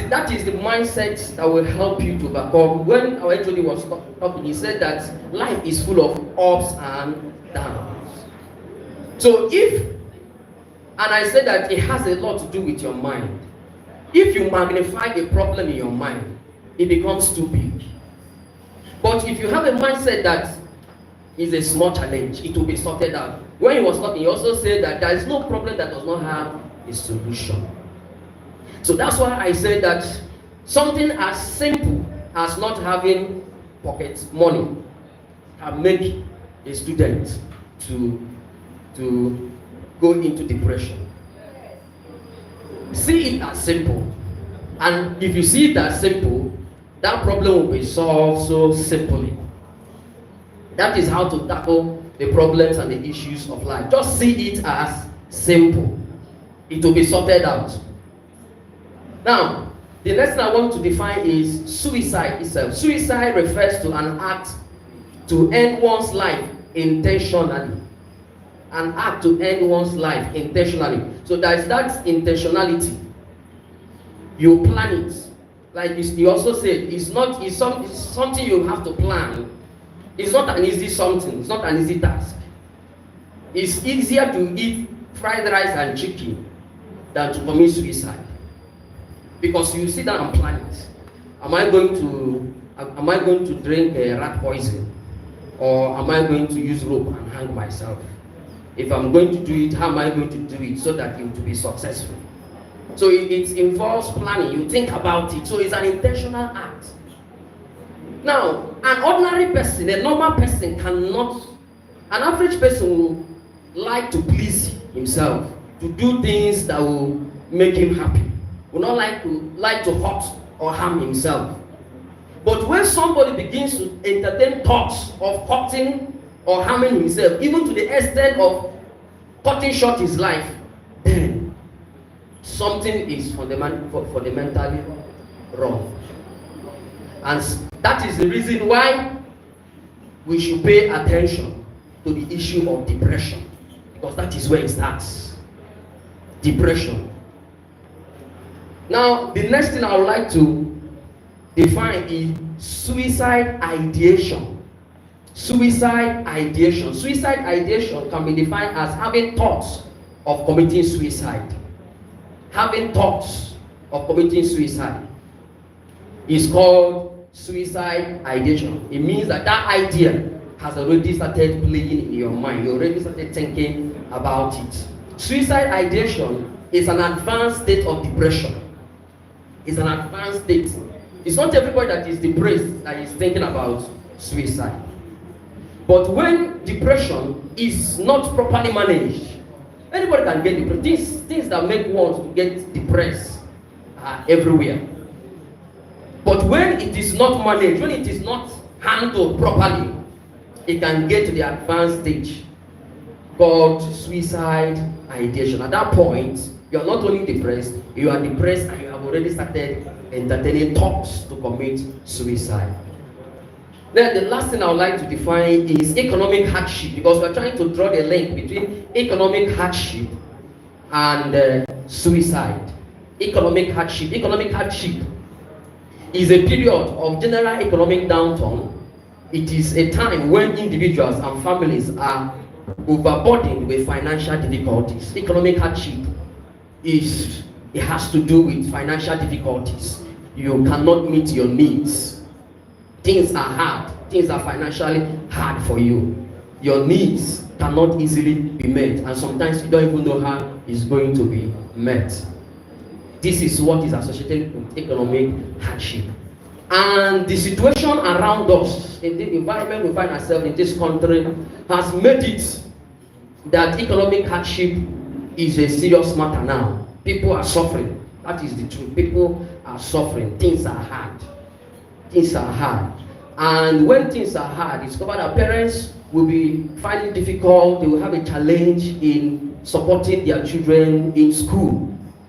the mindset that will help you to overcome. When our HOD was talking, he said that life is full of ups and downs. So and I said that it has a lot to do with your mind. If you magnify a problem in your mind, it becomes too big. But if you have a mindset that is a small challenge, it will be sorted out. When he was talking, he also said that there is no problem that does not have a solution. So that's why I said that something as simple as not having pocket money can make a student to go into depression. See it as simple. And if you see it as simple, that problem will be solved so simply. That is how to tackle the problems and the issues of life. Just see it as simple. It will be sorted out. Now, the next thing I want to define is suicide itself. Suicide refers to an act to end one's life intentionally. An act to end one's life intentionally. So there is that intentionality. You plan it. Like you also said, it's something you have to plan. It's not an easy something. It's not an easy task. It's easier to eat fried rice and chicken than to commit suicide. Because you sit down and plan it. Am I going to drink rat poison? Or am I going to use rope and hang myself? If I'm going to do it, how am I going to do it so that it will be successful? So it involves planning. You think about it. So it's an intentional act. Now, an ordinary person, a normal person cannot, an average person will like to please himself, to do things that will make him happy. Will not like to hurt or harm himself. But when somebody begins to entertain thoughts of hurting or harming himself, even to the extent of cutting short his life, then something is fundamentally wrong. And that is the reason why we should pay attention to the issue of depression, because that is where it starts. Depression. Now, the next thing I would like to define is suicide ideation. Suicide ideation. Suicide ideation can be defined as having thoughts of committing suicide. Having thoughts of committing suicide is called suicide ideation. It means that idea has already started playing in your mind. You already started thinking about it. Suicide ideation is an advanced state of depression. It's an advanced state. It's not everybody that is depressed that is thinking about suicide. But when depression is not properly managed, anybody can get depressed. Things that make one to get depressed are everywhere. But when it is not managed, when it is not handled properly, it can get to the advanced stage called suicide ideation. At that point, you are not only depressed, you are depressed and you have already started entertaining thoughts to commit suicide. Then the last thing I would like to define is economic hardship, because we are trying to draw the link between economic hardship and suicide. Economic hardship. Economic hardship is a period of general economic downturn. It is a time when individuals and families are overburdened with financial difficulties. Economic hardship it has to do with financial difficulties. You cannot meet your needs. Things are hard. Things are financially hard for you. Your needs cannot easily be met, and sometimes you don't even know how it's going to be met. This is what is associated with economic hardship. And the situation around us, in the environment we find ourselves in this country, has made it that economic hardship is a serious matter now. People are suffering. That is the truth. People are suffering. Things are hard. Things are hard. And when things are hard, it's covered that parents will be finding it difficult. They will have a challenge in supporting their children in school.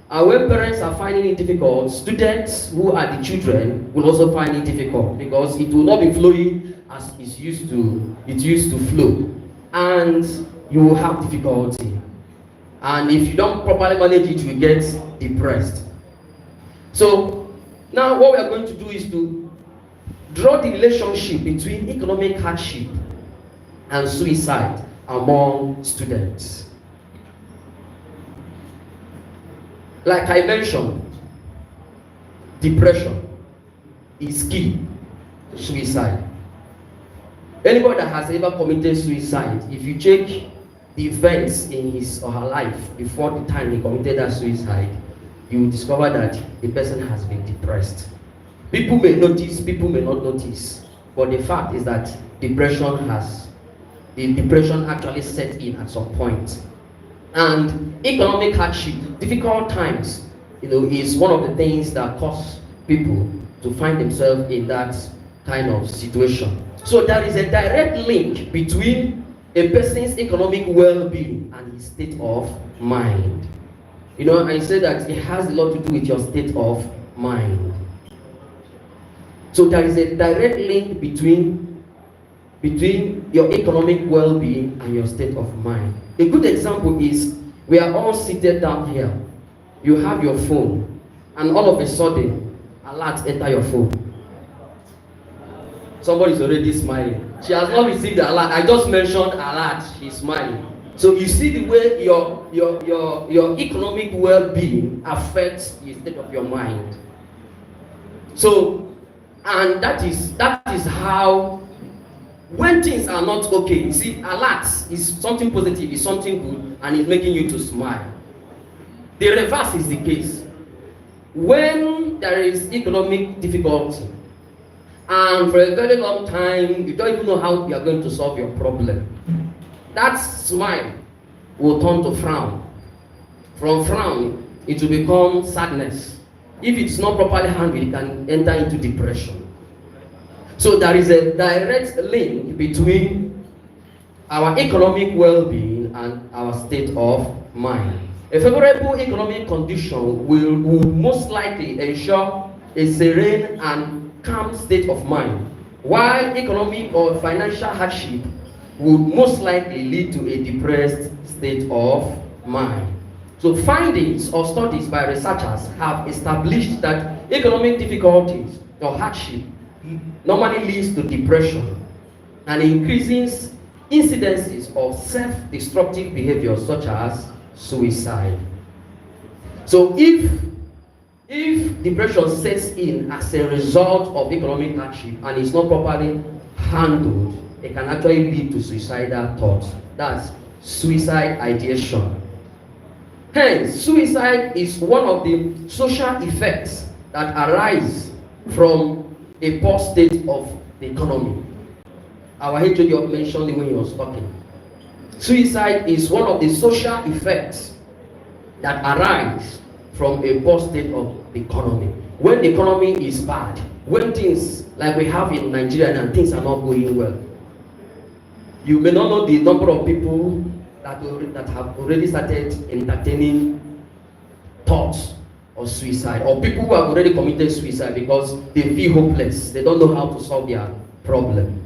And when parents are finding it difficult, students who are the children will also find it difficult, because it will not be flowing as it used to flow. And you will have difficulty. And if you don't properly manage it, you will get depressed. So now what we are going to do is to draw the relationship between economic hardship and suicide among students. Like I mentioned, depression is key to suicide. Anybody that has ever committed suicide, if you check the events in his or her life before the time he committed that suicide, you will discover that the person has been depressed. People may notice, people may not notice, but the fact is that depression actually set in at some point. And economic hardship, difficult times, is one of the things that cause people to find themselves in that kind of situation. So there is a direct link between a person's economic well-being and his state of mind. I say that it has a lot to do with your state of mind. So there is a direct link between your economic well-being and your state of mind. A good example is, we are all seated down here. You have your phone, and all of a sudden, alerts enter your phone. Somebody is already smiling. She has not received the alert. I just mentioned alert. She's smiling. So you see the way your economic well-being affects the state of your mind. So, and that is how, when things are not okay, you see, alert is something positive, is something good, and it's making you to smile. The reverse is the case. When there is economic difficulty, and for a very long time, you don't even know how you are going to solve your problem, that smile will turn to frown. From frown, it will become sadness. If it's not properly handled, it can enter into depression. So there is a direct link between our economic well-being and our state of mind. A favorable economic condition will most likely ensure a serene and calm state of mind, while economic or financial hardship would most likely lead to a depressed state of mind. So findings or studies by researchers have established that economic difficulties or hardship normally leads to depression and increases incidences of self-destructive behaviors such as suicide. So if depression sets in as a result of economic hardship and is not properly handled, it can actually lead to suicidal thoughts. That's suicide ideation. Hence, suicide is one of the social effects that arise from a poor state of the economy. Our HOD mentioned it when he was talking. Suicide is one of the social effects that arise from a poor state of the economy. When the economy is bad, when things like we have in Nigeria and things are not going well, you may not know the number of people that have already started entertaining thoughts of suicide, or people who have already committed suicide because they feel hopeless. They don't know how to solve their problem.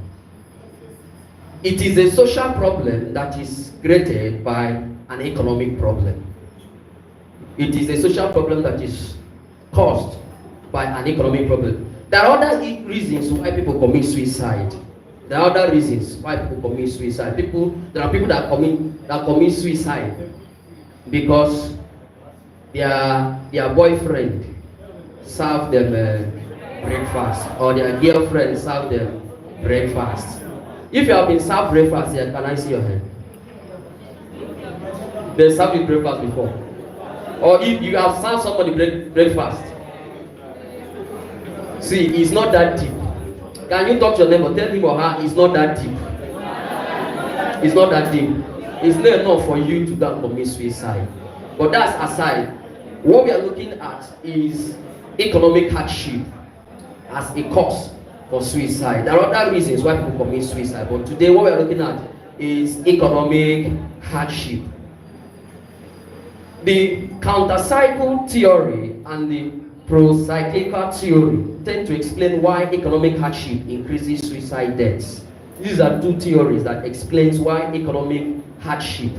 It is a social problem that is created by an economic problem. It is a social problem that is caused by an economic problem. There are other reasons why people commit suicide. There are other reasons why people commit suicide. There are people that commit suicide because their boyfriend served them breakfast, or their girlfriend served them breakfast. If you have been served breakfast here, can I see your hand? They served you breakfast before. Or if you have served somebody breakfast. See, it's not that deep. Can you talk to your neighbor? Tell him or her it's not that deep. It's not that deep. It's not enough for you to go and commit suicide. But that's aside. What we are looking at is economic hardship as a cause for suicide. There are other reasons why people commit suicide, but today what we are looking at is economic hardship. The counter-cycle theory and the pro-cyclical theory tend to explain why economic hardship increases suicide deaths. These are two theories that explains why economic hardship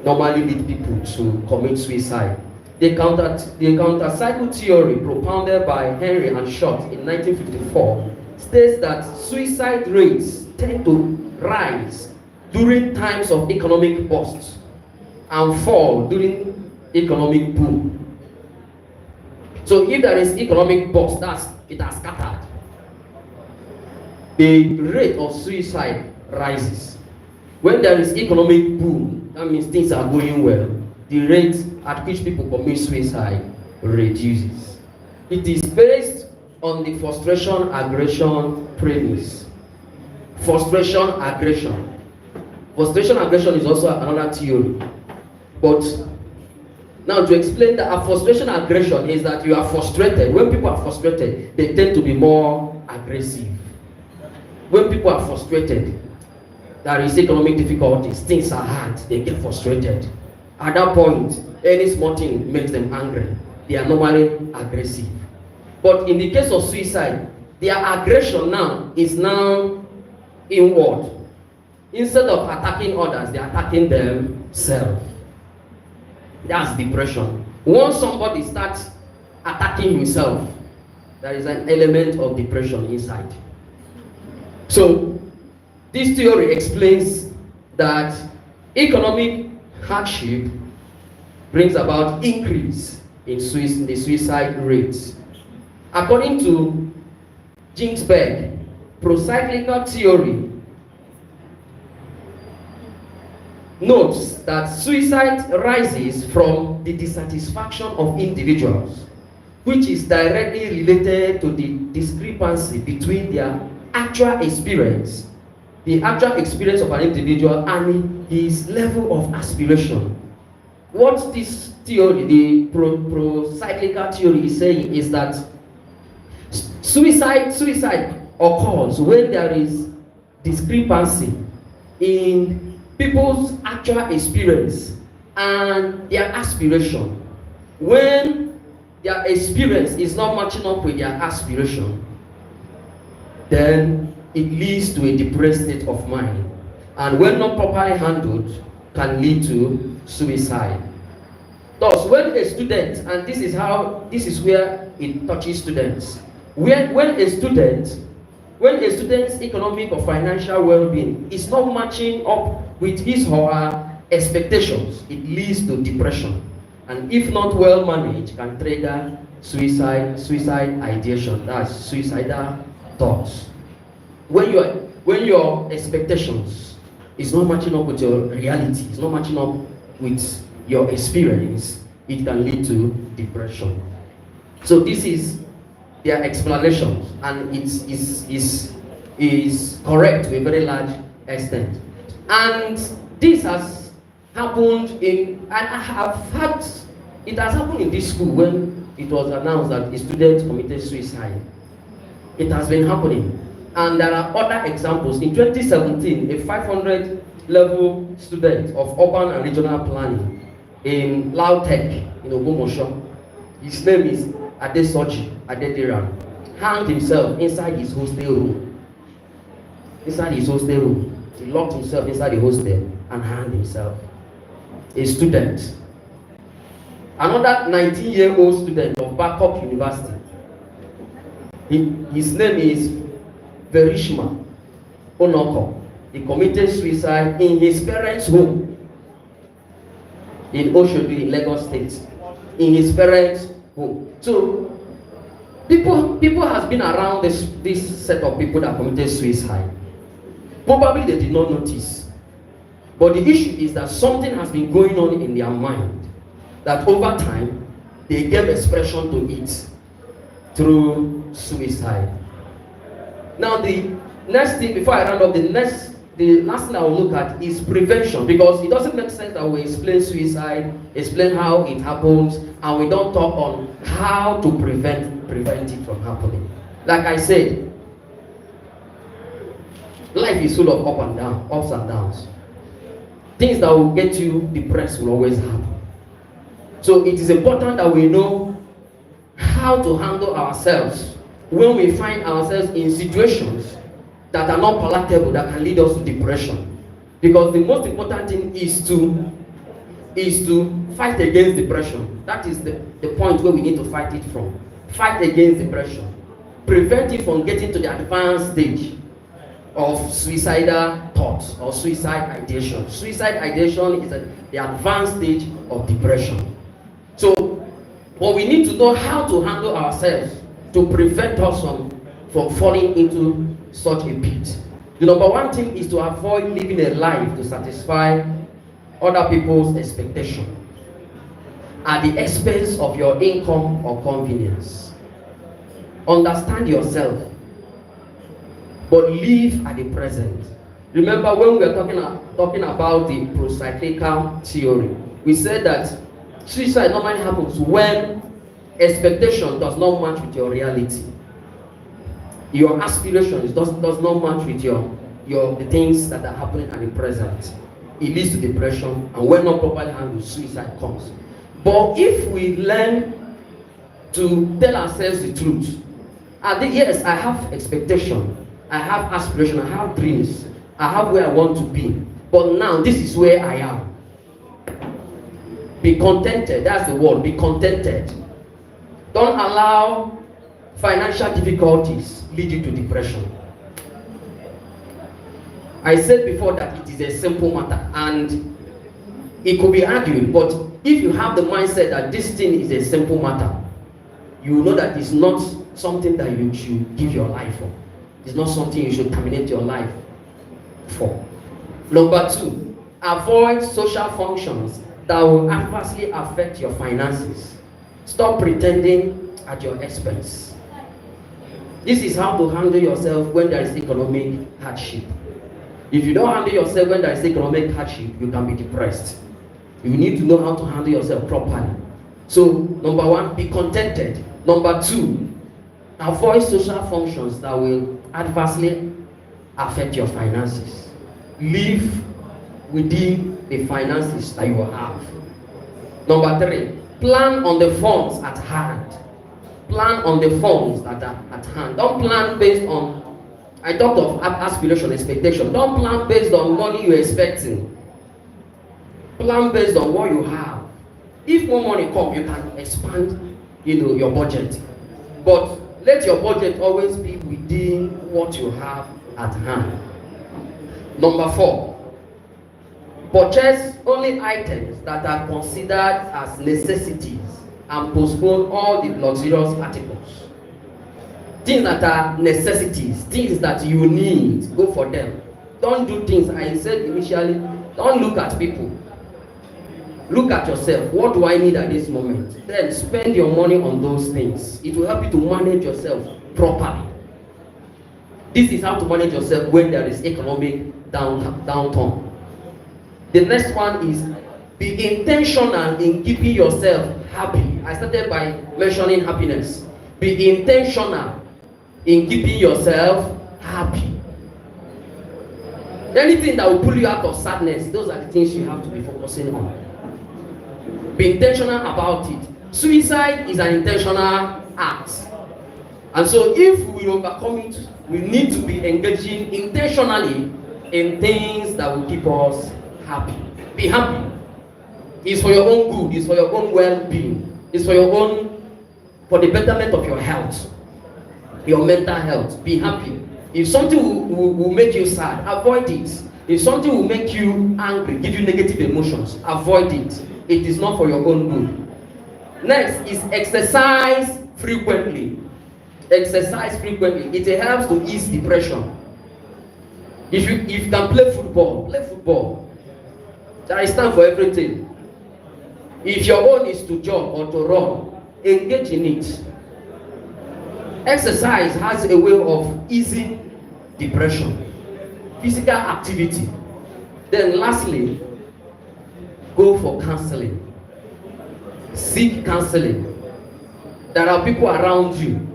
normally lead people to commit suicide. The counter-cycle theory, propounded by Henry and Schott in 1954, states that suicide rates tend to rise during times of economic bust and fall during economic boom. So if there is economic bust, it has scattered. The rate of suicide rises. When there is economic boom, that means things are going well, the rate at which people commit suicide reduces. It is based on the frustration aggression premise. frustration aggression. Frustration aggression is also another theory. But now to explain that a frustration aggression is that you are frustrated. When people are frustrated, they tend to be more aggressive. When people are frustrated, there is economic difficulties, things are hard, they get frustrated. At that point, any small thing makes them angry. They are normally aggressive. But in the case of suicide, their aggression now is now inward. Instead of attacking others, they are attacking themselves. That's depression. Once somebody starts attacking himself, there is an element of depression inside. So, this theory explains that economic hardship brings about increase in the suicide rates. According to Ginsberg, procyclical theory notes that suicide rises from the dissatisfaction of individuals, which is directly related to the discrepancy between their actual experience, the actual experience of an individual, and his level of aspiration. What this theory, the procyclical theory, is saying is that suicide occurs when there is discrepancy in people's actual experience and their aspiration. When their experience is not matching up with their aspiration, then it leads to a depressed state of mind, and when not properly handled, can lead to suicide. Thus, when a student, and this is where it touches students, when a student's economic or financial well-being is not matching up with his or her expectations, it leads to depression, and if not well managed, can trigger suicide ideation, that's suicidal thoughts. When your expectations is not matching up with your reality, it's not matching up with your experience, it can lead to depression. So this is their explanation, and it is correct to a very large extent. And this has happened it has happened in this school when it was announced that a student committed suicide. It has been happening. And there are other examples. In 2017, a 500 level student of urban and regional planning in Lautech in Ogbomoso, his name is Adesoji Adediran, hanged himself inside his hostel room. He locked himself inside the hostel and hanged himself. A student. Another 19-year-old student of Babcock University. His name is Verishma Onoko. He committed suicide in his parents' home in Oshodi, in Lagos State. In his parents' home. So, people has been around this set of people that committed suicide. Probably they did not notice. But the issue is that something has been going on in their mind, that over time, they gave expression to it through suicide. Now, the next thing, before I round up, the last thing I will look at is prevention, because it doesn't make sense that we explain suicide, explain how it happens, and we don't talk on how to prevent it from happening. Like I said, life is full of ups and downs. Things that will get you depressed will always happen. So it is important that we know how to handle ourselves when we find ourselves in situations that are not palatable, that can lead us to depression. Because the most important thing is to fight against depression. That is the point where we need to fight it from. Fight against depression. Prevent it from getting to the advanced stage of suicidal thoughts or suicide ideation. Suicide ideation is the advanced stage of depression. So, but we need to know how to handle ourselves to prevent us from falling into such a pit. The number one thing is to avoid living a life to satisfy other people's expectation at the expense of your income or convenience. Understand yourself. but live at the present. Remember when we were talking about the procyclical theory, we said that suicide normally happens when expectation does not match with your reality. Your aspirations does not match with the things that are happening at the present. It leads to depression, and when not properly handled, suicide comes. But if we learn to tell ourselves the truth, yes, I have expectation, I have aspiration, I have dreams, I have where I want to be, but now this is where I am. Be contented. That's the word. Be contented. Don't allow financial difficulties lead you to depression. I said before that it is a simple matter and it could be argued, but if you have the mindset that this thing is a simple matter, you will know that it's not something that you should give your life for. It's not something you should terminate your life for. Number 2, avoid social functions that will adversely affect your finances. Stop pretending at your expense. This is how to handle yourself when there is economic hardship. If you don't handle yourself when there is economic hardship, you can be depressed. You need to know how to handle yourself properly. So, number 1, be contented. Number 2, avoid social functions that will adversely affect your finances. Live within the finances that you have. Number 3, plan on the funds at hand. Plan on the funds that are at hand. Don't plan based on, I talked of aspiration, expectation. Don't plan based on money you're expecting. Plan based on what you have. If more money comes, you can expand, your budget. But let your budget always be within what you have at hand. Number 4, purchase only items that are considered as necessities and postpone all the luxurious articles. Things that are necessities, things that you need, go for them. Don't do things, I said initially, don't look at people. Look at yourself. What do I need at this moment? Then spend your money on those things. It will help you to manage yourself properly. This is how to manage yourself when there is economic downturn. The next one is be intentional in keeping yourself happy. I started by mentioning happiness. Be intentional in keeping yourself happy. Anything that will pull you out of sadness, those are the things you have to be focusing on. Be intentional about it. Suicide is an intentional act. And so if we will overcome it, we need to be engaging intentionally in things that will keep us happy. Be happy. It's for your own good. It's for your own well-being. It's for the betterment of your health, your mental health. Be happy. If something will make you sad, avoid it. If something will make you angry, give you negative emotions, avoid it. It is not for your own good. Next is exercise frequently. Exercise frequently. It helps to ease depression. If you can play football, play football. There is time for everything. If your own is to jog or to run, engage in it. Exercise has a way of easing depression. Physical activity. Then lastly, go for counseling. Seek counseling. There are people around you.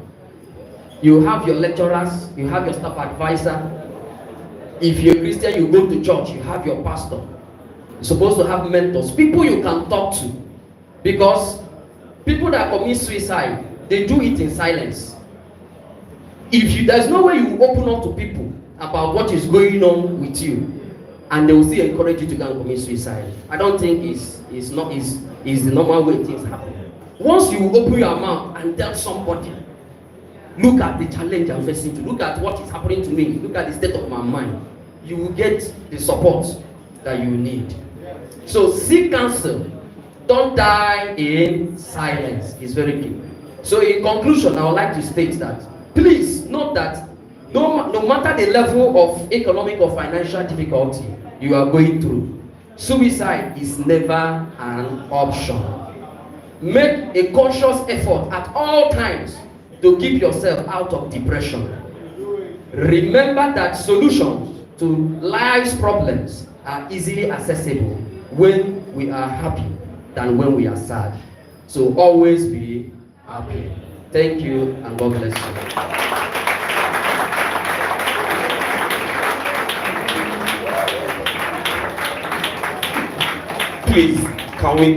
You have your lecturers, you have your staff advisor. If you're a Christian, you go to church, you have your pastor. You're supposed to have mentors, people you can talk to. Because people that commit suicide, they do it in silence. There's no way you open up to people about what is going on with you, and they will still encourage you to go and commit suicide. I don't think it's the normal way things happen. Once you open your mouth and tell somebody, look at the challenge I'm facing to, look at what is happening to me, look at the state of my mind, you will get the support that you need. So seek counsel. Don't die in silence. It's very key. So in conclusion, I would like to state that please note that no matter the level of economic or financial difficulty you are going through, suicide is never an option. Make a conscious effort at all times to keep yourself out of depression. Remember that solutions to life's problems are easily accessible when we are happy than when we are sad. So always be happy. Thank you and God bless you. Please, can we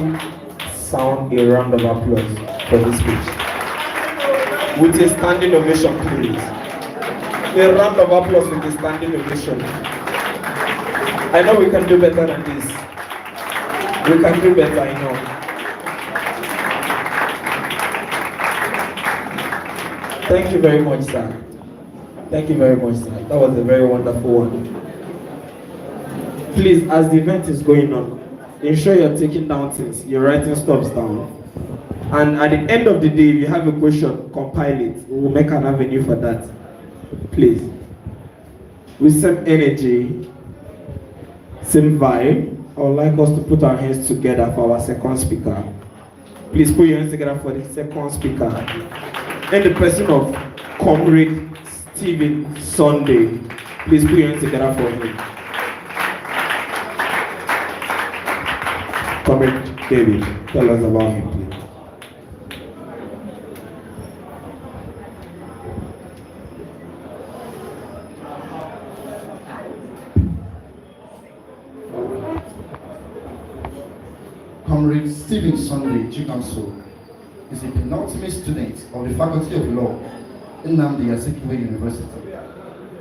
sound a round of applause for this speech? With a standing ovation, please. A round of applause with a standing ovation. I know we can do better than this. We can do better, I know. Thank you very much, sir. Thank you very much, sir. That was a very wonderful one. Please, as the event is going on, ensure you're taking down things, you're writing stuff down. And at the end of the day, if you have a question, compile it. We will make an avenue for that. Please. With same energy, same vibe, I would like us to put our hands together for our second speaker. Please put your hands together for the second speaker. And the person of Comrade Stephen Sunday. Please put your hands together for him. Comrade David, tell us about him, please. Comrade Stephen Sunday Chikamso is a penultimate student of the Faculty of Law in Nnamdi Azikiwe University.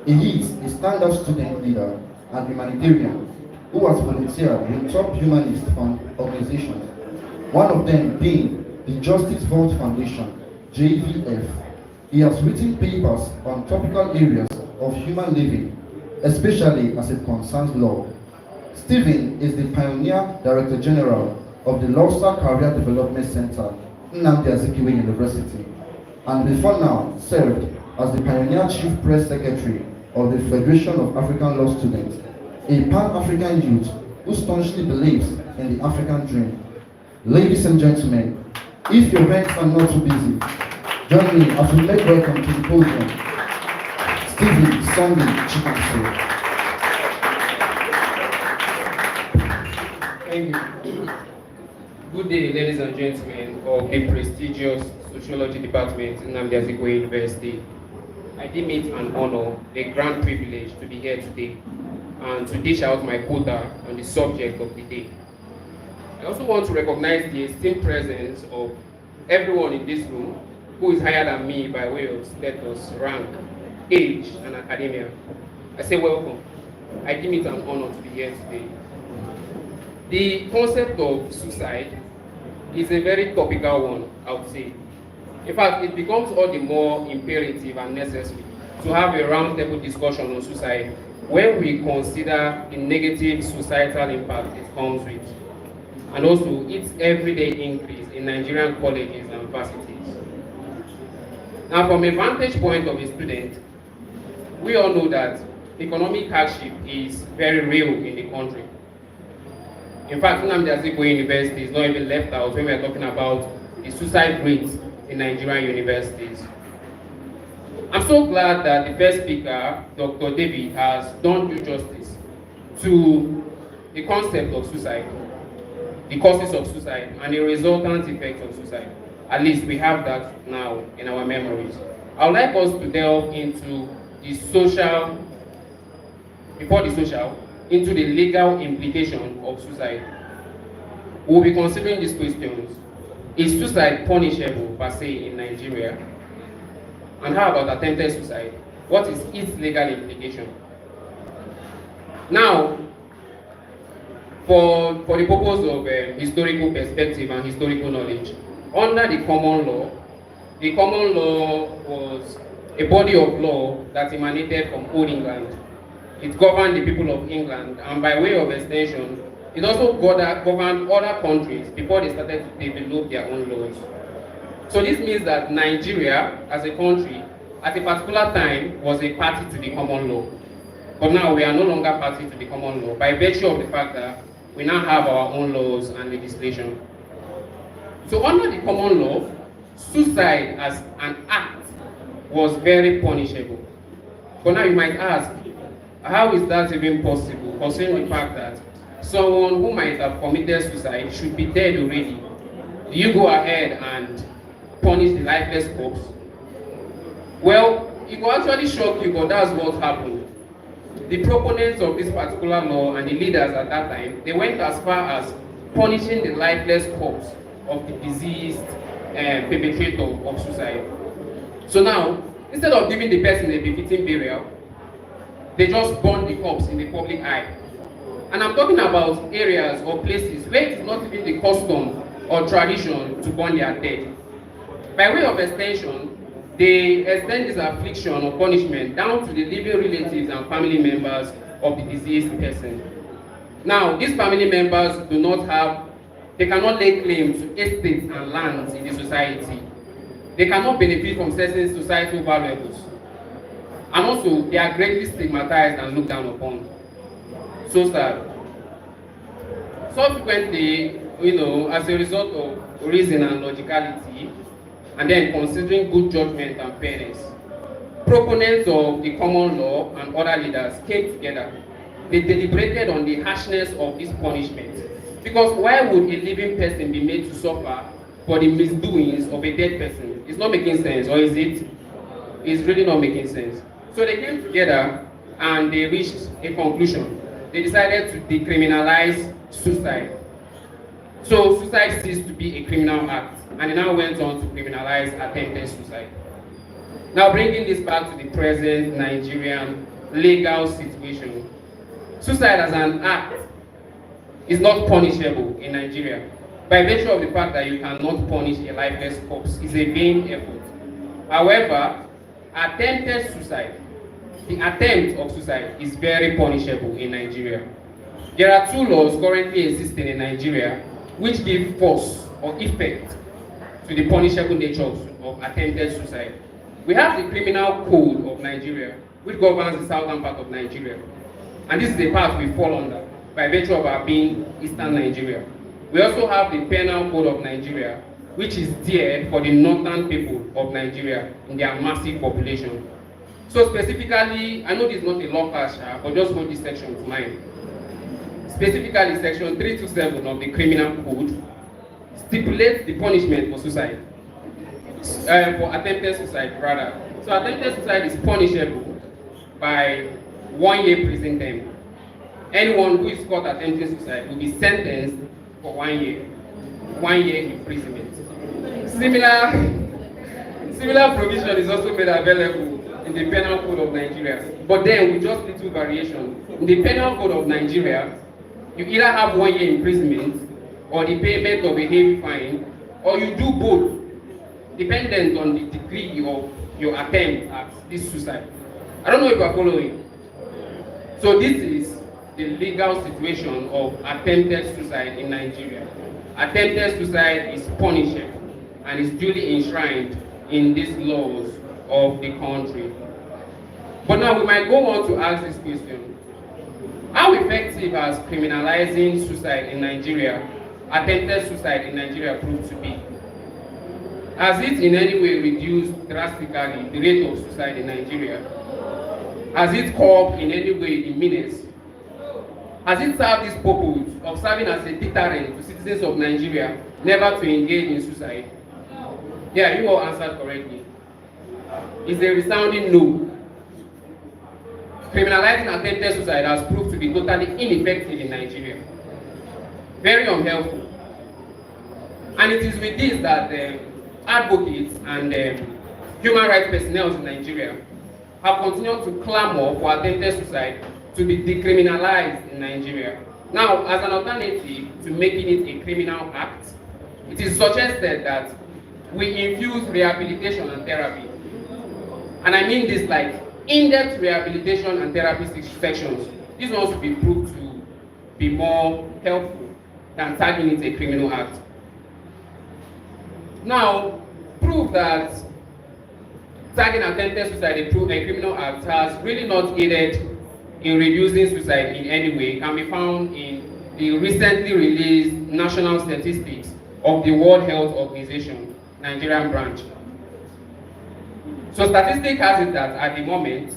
He is a standout student leader and humanitarian who has volunteered with top humanist organizations, one of them being the Justice Vault Foundation, JVF. He has written papers on topical areas of human living, especially as it concerns law. Stephen is the Pioneer Director General of the Lobster Career Development Center, Nnamdi Azikiwe University, and before now served as the Pioneer Chief Press Secretary of the Federation of African Law Students, a Pan-African youth who staunchly believes in the African dream. Ladies and gentlemen, if your hands are not too busy, join me as we make welcome to the podium, Stephen Sunday Chikamso. Thank you. Good day, ladies and gentlemen of the prestigious Sociology Department in Nnamdi Azikiwe University. I deem it an honor, a grand privilege to be here today and to dish out my quota on the subject of the day. I also want to recognize the esteemed presence of everyone in this room who is higher than me by way of status, rank, age, and academia. I say welcome. I deem it an honor to be here today. The concept of suicide is a very topical one, I would say. In fact, it becomes all the more imperative and necessary to have a roundtable discussion on suicide when we consider the negative societal impact it comes with, and also its everyday increase in Nigerian colleges and varsities. Now, from a vantage point of a student, we all know that economic hardship is very real in the country. In fact, Nnamdi Azikiwe University is not even left out when we are talking about the suicide rates in Nigerian universities. I'm so glad that the first speaker, Dr. David, has done due justice to the concept of suicide, the causes of suicide, and the resultant effects of suicide. At least we have that now in our memories. I would like us to delve into the social, before the social, into the legal implication of suicide. We'll be considering these questions. Is suicide punishable per se in Nigeria? And how about attempted suicide? What is its legal implication? Now, for the purpose of historical perspective and historical knowledge, under the common law was a body of law that emanated from old England. It governed the people of England, and by way of extension, it also governed other countries before they started to develop their own laws. So this means that Nigeria, as a country, at a particular time, was a party to the common law. But now we are no longer party to the common law, by virtue of the fact that we now have our own laws and legislation. So under the common law, suicide as an act was very punishable. But now you might ask, how is that even possible, considering the fact that someone who might have committed suicide should be dead already? Do you go ahead and punish the lifeless corpse? Well, it will actually shock you, but that's what happened. The proponents of this particular law and the leaders at that time, they went as far as punishing the lifeless corpse of the deceased perpetrator of suicide. So now, instead of giving the person a befitting burial, they just burn the corpse in the public eye. And I'm talking about areas or places where it is not even the custom or tradition to burn their dead. By way of extension, they extend this affliction or punishment down to the living relatives and family members of the deceased person. Now, these family members they cannot lay claim to estates and lands in the society. They cannot benefit from certain societal valuables. And also, they are greatly stigmatized and looked down upon. So sad. Subsequently, as a result of reason and logicality, and then considering good judgment and fairness, proponents of the common law and other leaders came together. They deliberated on the harshness of this punishment. Because why would a living person be made to suffer for the misdoings of a dead person? It's not making sense, or is it? It's really not making sense. So they came together and they reached a conclusion. They decided to decriminalize suicide. So suicide ceased to be a criminal act, and it now went on to criminalize attempted suicide. Now bringing this back to the present Nigerian legal situation, suicide as an act is not punishable in Nigeria. By virtue of the fact that you cannot punish a lifeless corpse, is a vain effort. However, attempted suicide, the attempt of suicide, is very punishable in Nigeria. There are two laws currently existing in Nigeria which give force or effect to the punishable nature of attempted suicide. We have the Criminal Code of Nigeria, which governs the southern part of Nigeria. And this is the part we fall under, by virtue of our being Eastern Nigeria. We also have the Penal Code of Nigeria, which is there for the northern people of Nigeria in their massive population. So specifically, I know this is not a law pass, but just hold this section to mind. Specifically, section 327 of the Criminal Code stipulates the punishment for suicide, for attempted suicide rather. So attempted suicide is punishable by 1 year prison term. Anyone who is caught attempting suicide will be sentenced for 1 year. 1 year imprisonment. Similar provision is also made available in the Penal Code of Nigeria, but then with just little variation. In the Penal Code of Nigeria, you either have 1 year imprisonment or the payment of a heavy fine, or you do both, dependent on the degree of your attempt at this suicide. I don't know if you are following. So this is the legal situation of attempted suicide in Nigeria. Attempted suicide is punishable and is duly enshrined in these laws of the country. But now we might go on to ask this question. How effective has criminalizing suicide in Nigeria, attempted suicide in Nigeria, proved to be? Has it in any way reduced drastically the rate of suicide in Nigeria? Has it curbed in any way the menace? Has it served this purpose of serving as a deterrent to citizens of Nigeria never to engage in suicide? Yeah, you all answered correctly. It's a resounding no. Criminalizing attempted suicide has proved to be totally ineffective in Nigeria. Very unhelpful. And it is with this that advocates and human rights personnel in Nigeria have continued to clamor for attempted suicide to be decriminalized in Nigeria. Now, as an alternative to making it a criminal act, it is suggested that we infuse rehabilitation and therapy. And I mean this like in-depth rehabilitation and therapy sections. These ones will be proved to be more helpful than tagging it a criminal act. Now, proof that tagging attempted suicide a criminal act has really not aided in reducing suicide in any way can be found in the recently released national statistics of the World Health Organization, Nigerian branch. So statistics has it that at the moment,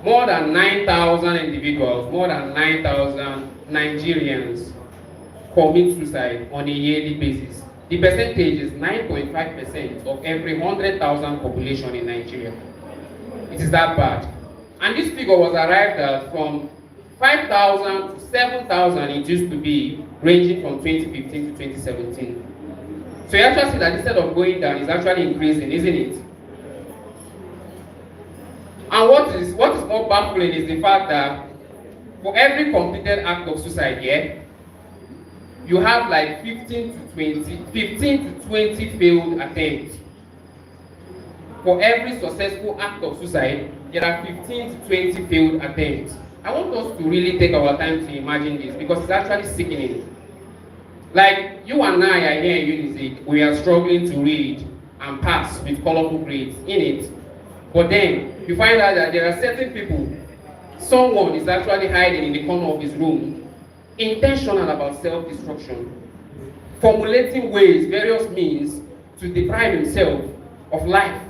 more than 9,000 individuals, more than 9,000 Nigerians commit suicide on a yearly basis. The percentage is 9.5% of every 100,000 population in Nigeria. It is that bad. And this figure was arrived at from 5,000 to 7,000 it used to be, ranging from 2015 to 2017. So you actually see that instead of going down, it's actually increasing, isn't it? And what is more baffling is the fact that for every completed act of suicide here, you have like 15 to 20 failed attempts. For every successful act of suicide, there are 15 to 20 failed attempts. I want us to really take our time to imagine this because it's actually sickening. Like you and I are here in Unizik, we are struggling to read and pass with colorful grades in it. But then you find out that there are certain people, someone is actually hiding in the corner of his room, intentional about self-destruction, formulating ways, various means to deprive himself of life.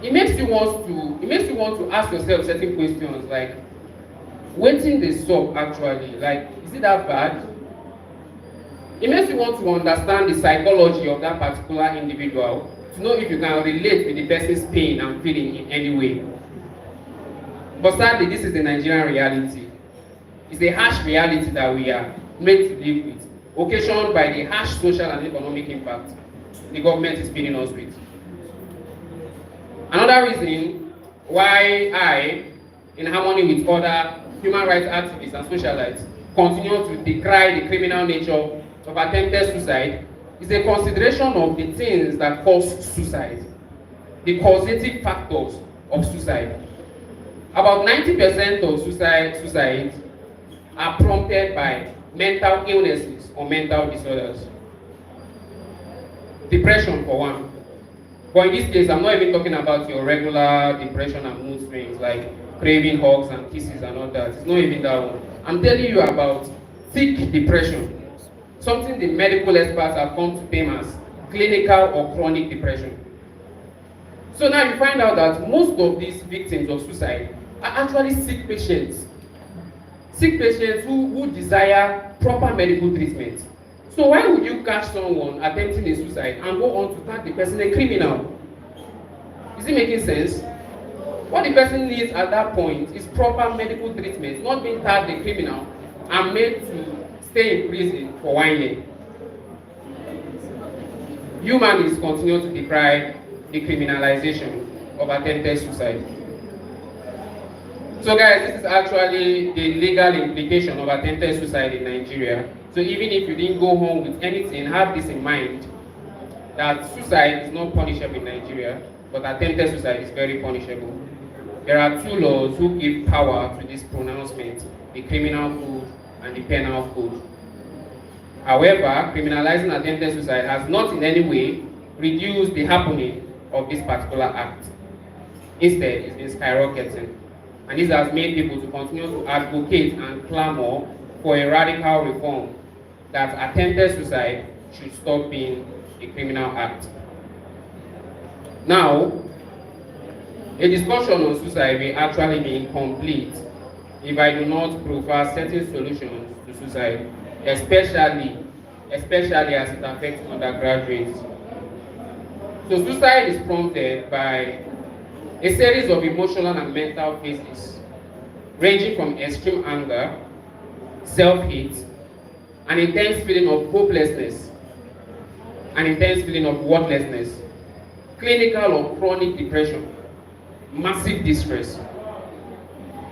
It makes you want to ask yourself certain questions like, waiting the sub actually, like, is it that bad? It makes you want to understand the psychology of that particular individual to know if you can relate with the person's pain and feeling in any way. But sadly, this is the Nigerian reality. It's a harsh reality that we are made to live with, occasioned by the harsh social and economic impact the government is feeding us with. Another reason why I, in harmony with other human rights activists and socialites, continue to decry the criminal nature of attempted suicide is a consideration of the things that cause suicide, the causative factors of suicide. About 90% of suicides are prompted by mental illnesses or mental disorders. Depression for one. But in this case, I'm not even talking about your regular depression and mood swings like craving hugs and kisses and all that. It's not even that one. I'm telling you about thick depression, something the medical experts have come to term as clinical or chronic depression. So now you find out that most of these victims of suicide are actually sick patients who desire proper medical treatment. So why would you catch someone attempting a suicide and go on to tag the person a criminal? Is it making sense? What the person needs at that point is proper medical treatment, not being tagged a criminal and made to stay in prison for 1 year. Humanists continue to decry the criminalization of attempted suicide. So guys, this is actually the legal implication of attempted suicide in Nigeria. So even if you didn't go home with anything, have this in mind, that suicide is not punishable in Nigeria, but attempted suicide is very punishable. There are two laws who give power to this pronouncement, the criminal code and the penal code. However, criminalizing attempted suicide has not in any way reduced the happening of this particular act. Instead, it's been skyrocketing. And this has made people to continue to advocate and clamor for a radical reform that attempted suicide should stop being a criminal act. Now, a discussion on suicide will actually be incomplete if I do not provide certain solutions to suicide, especially as it affects undergraduates. So suicide is prompted by a series of emotional and mental phases, ranging from extreme anger, self-hate, an intense feeling of hopelessness, an intense feeling of worthlessness, clinical or chronic depression, massive distress.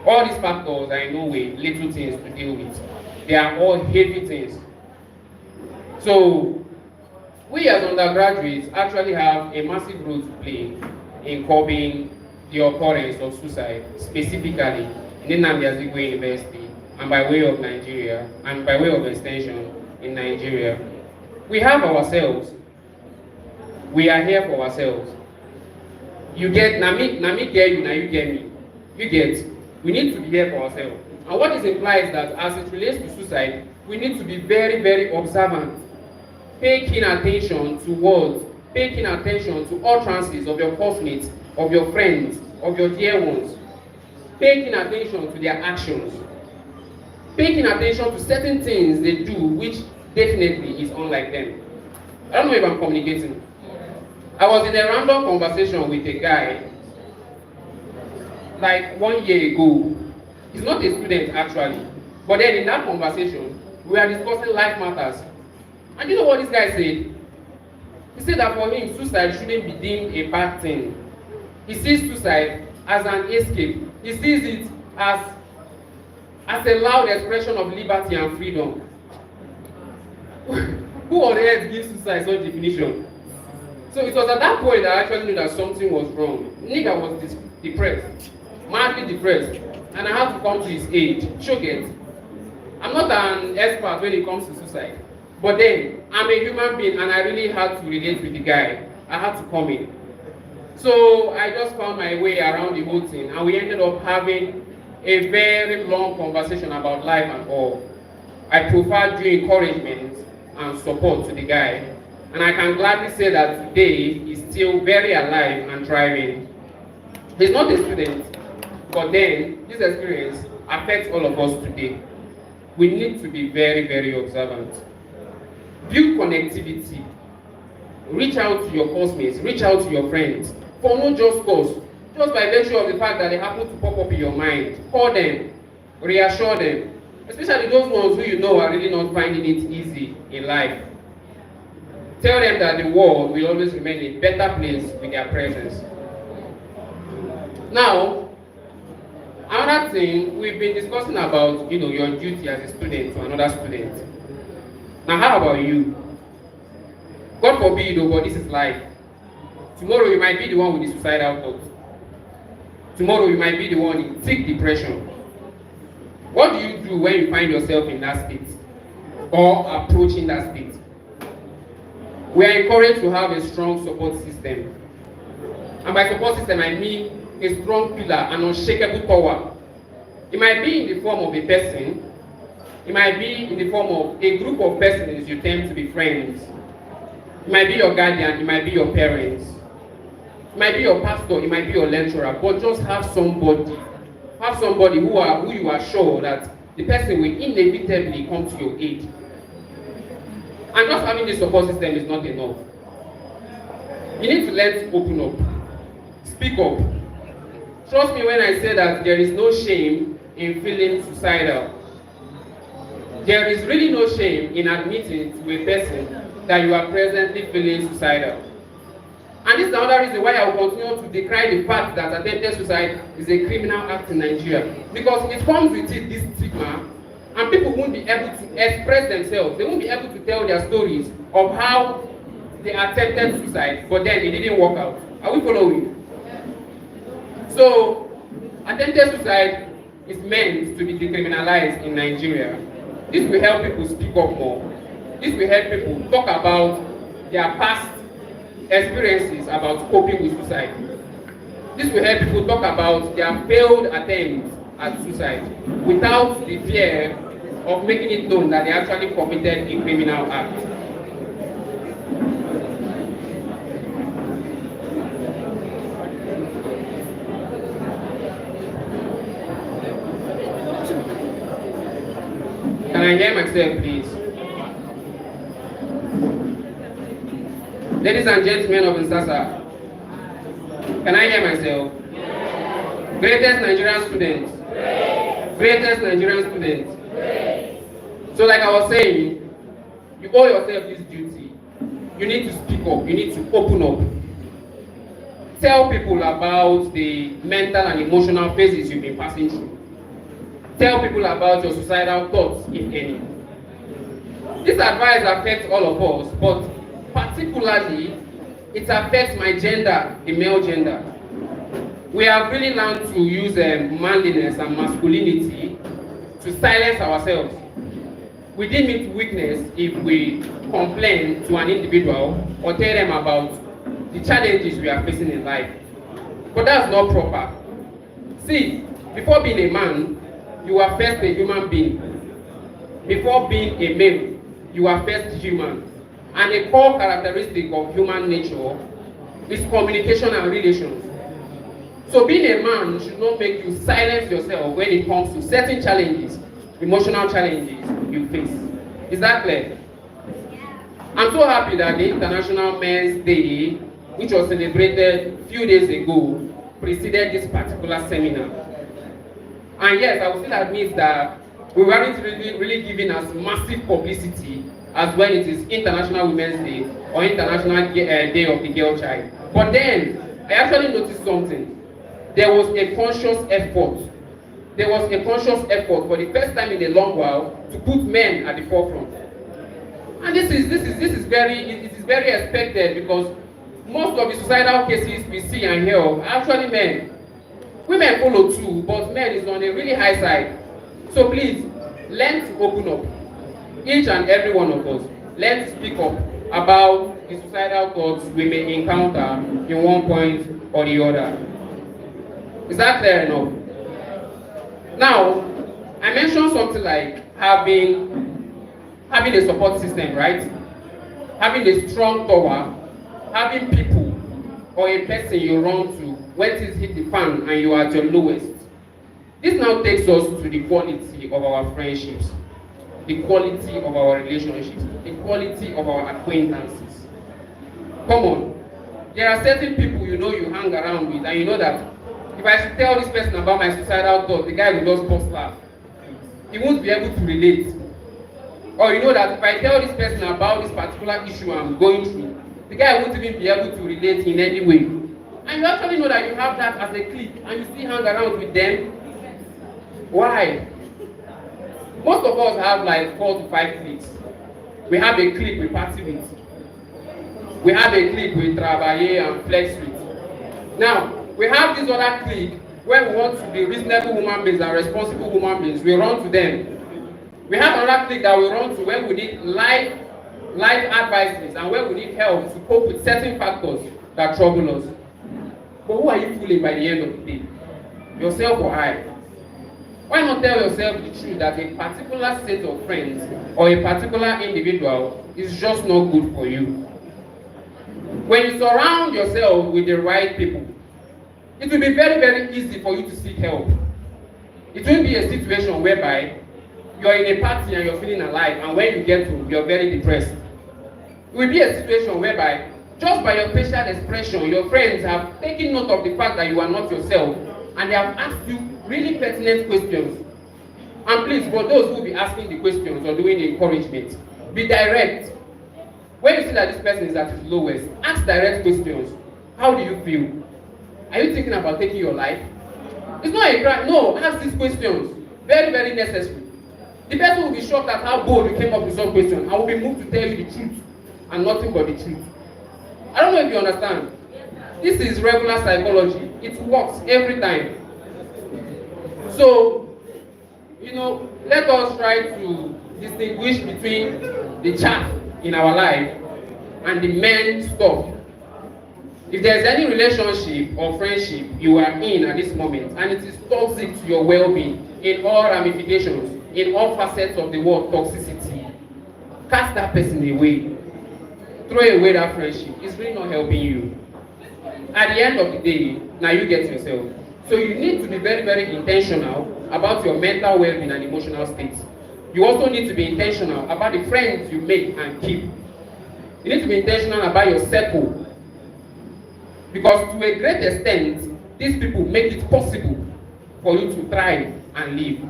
All these factors are in no way little things to deal with. They are all heavy things. So, we as undergraduates actually have a massive role to play in curbing the occurrence of suicide, specifically in Nnamdi Azikiwe University and by way of Nigeria, and by way of extension in Nigeria. We have ourselves. We are here for ourselves. You get, Nami get you, now you get me. You get, we need to be here for ourselves. And what this implies that as it relates to suicide, we need to be very, very observant. Pay keen attention to words, pay keen attention to utterances of your classmates, of your friends, of your dear ones. paying attention to their actions, paying attention to certain things they do which definitely is unlike them. I don't know if I'm communicating. I was in a random conversation with a guy like 1 year ago. He's not a student actually, but then in that conversation, we were discussing life matters. And you know what this guy said? He said that for him, suicide shouldn't be deemed a bad thing. He sees suicide as an escape. He sees it as a loud expression of liberty and freedom. Who on earth gives suicide such definition? So it was at that point that I actually knew that something was wrong. Nigga was depressed, madly depressed, and I had to come to his aid. Shook it. I'm not an expert when it comes to suicide, but then I'm a human being and I really had to relate with the guy. I had to come in. So I just found my way around the whole thing, and we ended up having a very long conversation about life and all. I provided due encouragement and support to the guy, and I can gladly say that today he's still very alive and thriving. He's not a student, but then this experience affects all of us today. We need to be very, very observant. Build connectivity. Reach out to your classmates, reach out to your friends, for no just cause. Just by virtue of the fact that they happen to pop up in your mind. Call them, reassure them. Especially those ones who you know are really not finding it easy in life. Tell them that the world will always remain a better place with their presence. Now, another thing, we've been discussing about, your duty as a student to another student. Now, how about you? God forbid, but this is life. Tomorrow you might be the one with the suicidal thoughts. Tomorrow you might be the one in thick depression. What do you do when you find yourself in that state or approaching that state? We are encouraged to have a strong support system. And by support system, I mean a strong pillar, an unshakable power. It might be in the form of a person. It might be in the form of a group of persons you tend to be friends. It might be your guardian, it might be your parents. It might be your pastor, it might be your lecturer, but just have somebody who you are sure that the person will inevitably come to your aid. And just having this support system is not enough. You need to learn to open up, speak up. Trust me when I say that there is no shame in feeling suicidal. There is really no shame in admitting to a person that you are presently feeling suicidal. And this is another reason why I will continue to decry the fact that attempted suicide is a criminal act in Nigeria. Because it comes with it this stigma, and people won't be able to express themselves. They won't be able to tell their stories of how they attempted suicide, but then it didn't work out. Are we following? So, attempted suicide is meant to be decriminalized in Nigeria. This will help people speak up more. This will help people talk about their past experiences about coping with suicide. This will help people talk about their failed attempts at suicide without the fear of making it known that they actually committed a criminal act. Can I hear myself, please? Ladies and gentlemen of Nsasa, can I hear myself? Greatest Nigerian students. Greatest Nigerian students. So like I was saying, you owe yourself this duty. You need to speak up. You need to open up. Tell people about the mental and emotional phases you've been passing through. Tell people about your suicidal thoughts, if any. This advice affects all of us, but particularly, it affects my gender, the male gender. We have really learned to use manliness and masculinity to silence ourselves. We deem it weakness if we complain to an individual or tell them about the challenges we are facing in life. But that's not proper. See, before being a man, you are first a human being. Before being a male, you are first human. And a core characteristic of human nature is communication and relations. So being a man should not make you silence yourself when it comes to certain challenges, emotional challenges you face. Is that clear? I'm so happy that the International Men's Day, which was celebrated a few days ago, preceded this particular seminar. And yes, I would still admit that we weren't really giving us massive publicity as when it is International Women's Day or International Day of the Girl Child. But then, I actually noticed something. There was a conscious effort. There was a conscious effort for the first time in a long while to put men at the forefront. And this is very expected because most of the suicidal cases we see and hear of are actually men. Women follow too, but men is on a really high side. So please, learn to open up. Each and every one of us, learn to speak up about the suicidal thoughts we may encounter in one point or the other. Is that clear enough? Now, I mentioned something like having a support system, right? Having a strong tower, having people or a person you run to when things hit the fan and you are at your lowest. This now takes us to the quality of our friendships, the quality of our relationships, the quality of our acquaintances. Come on. There are certain people you know you hang around with and you know that if I should tell this person about my suicidal thought, the guy will just bust laugh. He won't be able to relate. Or you know that if I tell this person about this particular issue I'm going through, the guy won't even be able to relate in any way. And you actually know that you have that as a clique and you still hang around with them. Why? Most of us have like 4 to 5 cliques. We have a clique we party with. We have a clique we travailler and flex with. Now, we have this other clique where we want to be reasonable human beings and responsible human beings. We run to them. We have another clique that we run to when we need life advices and when we need help to cope with certain factors that trouble us. But who are you fooling by the end of the day? Yourself or I? Why not tell yourself the truth that a particular set of friends or a particular individual is just not good for you? When you surround yourself with the right people, it will be very, very easy for you to seek help. It won't be a situation whereby you're in a party and you're feeling alive, and when you get home, you're very depressed. It will be a situation whereby, just by your facial expression, your friends have taken note of the fact that you are not yourself, and they have asked you really pertinent questions. And please, for those who will be asking the questions or doing the encouragement, be direct. When you see that this person is at his lowest, ask direct questions. How do you feel? Are you thinking about taking your life? It's not a crime. No, ask these questions. Very, very necessary. The person will be shocked at how bold you came up with some questions and will be moved to tell you the truth and nothing but the truth. I don't know if you understand. This is regular psychology. It works every time. So, let us try to distinguish between the chaff in our life and the main stuff. If there's any relationship or friendship you are in at this moment and it is toxic to your well-being in all ramifications, in all facets of the word toxicity, cast that person away. Throw away that friendship. It's really not helping you. At the end of the day, now you get yourself. So you need to be very, very intentional about your mental well-being and emotional state. You also need to be intentional about the friends you make and keep. You need to be intentional about your circle. Because to a great extent, these people make it possible for you to thrive and live.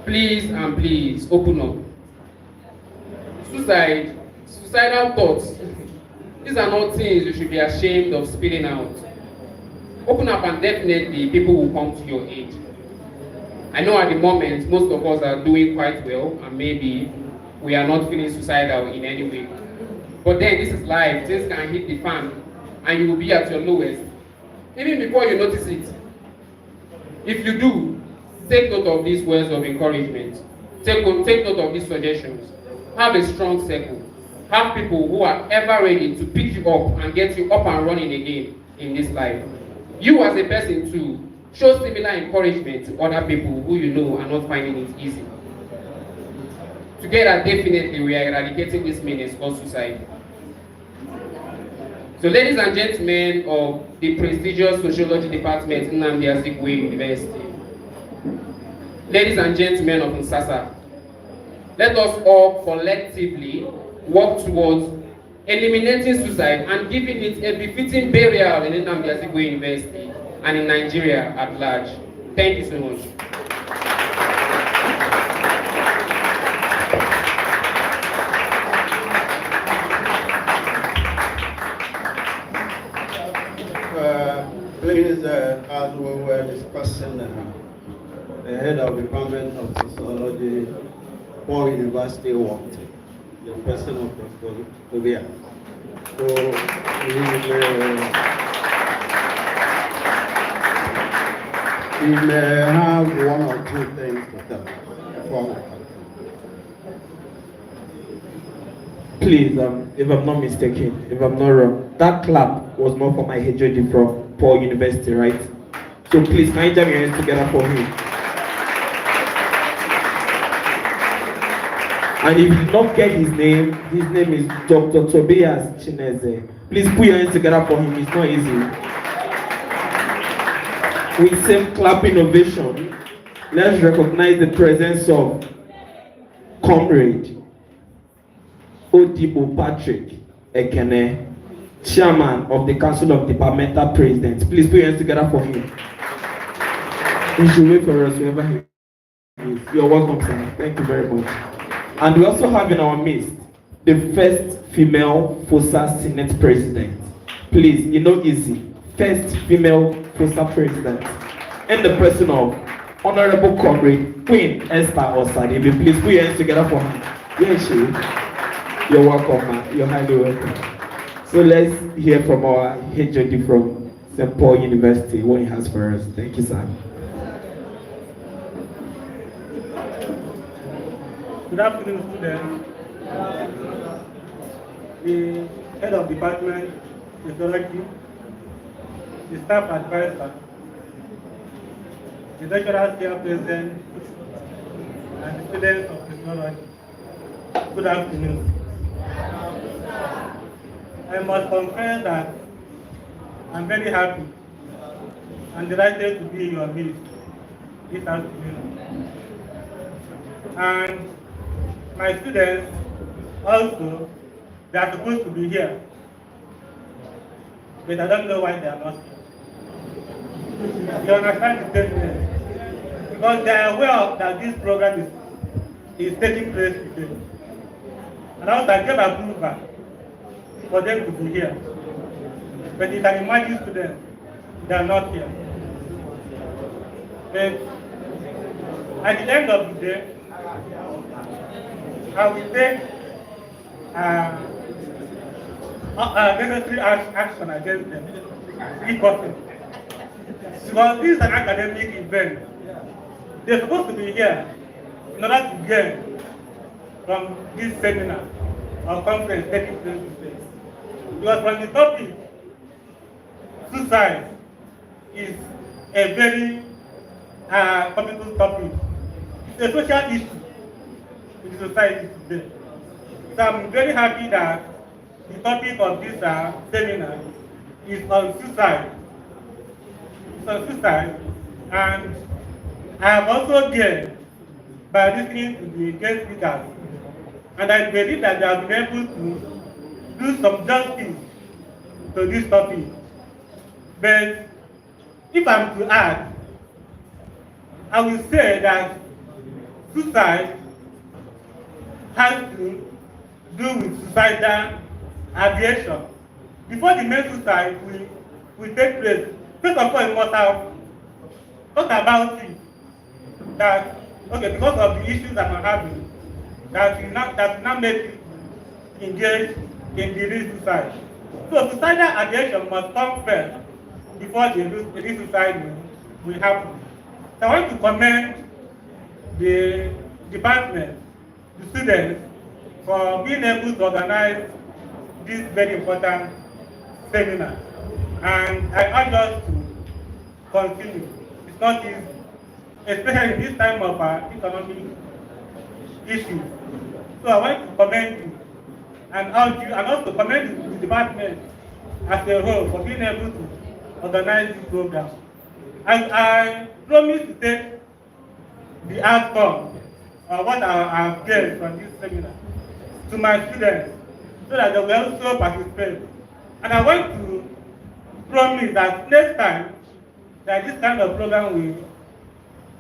Please and please, open up. Suicidal thoughts, these are not things you should be ashamed of spilling out. Open up and definitely people will come to your aid. I know at the moment, most of us are doing quite well and maybe we are not feeling suicidal in any way. But then this is life, things can hit the fan and you will be at your lowest. Even before you notice it. If you do, take note of these words of encouragement. Take note of these suggestions. Have a strong circle. Have people who are ever ready to pick you up and get you up and running again in this life. You as a person too, show similar encouragement to other people who you know are not finding it easy. Together, definitely, we are eradicating this menace called suicide. So ladies and gentlemen of the prestigious Sociology Department in Nnamdi Azikiwe University, ladies and gentlemen of Nsasa, let us all collectively work towards eliminating suicide and giving it a befitting burial in Nnamdi Azikiwe University and in Nigeria at large. Thank you so much. Please, as we were discussing, the head of the Department of Sociology, Paul University worked, the person of Dr. Tobias. So he may have one or two things to tell before we continue. Please, if I'm not mistaken, if I'm not wrong, that clap was not for my HOD from Paul University, right? So please, can you jam your hands together for him? And if you did not get his name is Dr. Tobias Chineze. Please put your hands together for him, it's not easy. With same clapping ovation, let's recognize the presence of Comrade Odibo Patrick Ekene, Chairman of the Council of Departmental Presidents. Please put your hands together for him. He should wait for us wherever he is. You're welcome, sir. Thank you very much. And we also have in our midst the first female FOSA Senate President. Please, you know easy. First female FOSA President. And the person of Honorable Comrade Queen Esther Osadibe. Please put your hands together for her. Yes, she. You're welcome, man. You're highly welcome. So let's hear from our HOD from St. Paul University, what he has for us. Thank you, sir. Good afternoon, students. The head of department, Sociology, the staff advisor, the lecturer chair president, and the students of Sociology. Good afternoon. I must confess that I'm very happy and delighted to be in your midst this afternoon. And my students also, they are supposed to be here, but I don't know why they are not here. You understand the statement? Because they are aware that this program is taking place today. And also I gave approval for them to be here. But you can imagine students, they are not here. But at the end of the day, I will take necessary action against them, if possible. Because this is an academic event. They're supposed to be here in order to gain from this seminar or conference taking place today. Because from the topic, suicide is a very topical topic. It's a social issue in the society today. So I'm very happy that the topic of this seminar is on suicide. It's on suicide, and I have also gained by listening to the guest speakers, and I believe that they have been able to do some justice to this topic. But if I'm to add, I will say that suicide has to do with suicidal aviation. Before the main suicide will take place, first of all, we must have thought about it. That, okay, because of the issues that I'm having, that will not make it engage in the real suicide. So suicidal aviation must come first before the real suicide will happen. So I want to commend the department, the students, for being able to organize this very important seminar. And I urge us to continue. It's not easy, especially in this time of economic issues. So I want to commend you and urge you, and also commend the department as a whole for being able to organize this program. I promise to take the outcome of what I have gained from this seminar to my students so that they will also participate. And I want to promise that next time that this kind of program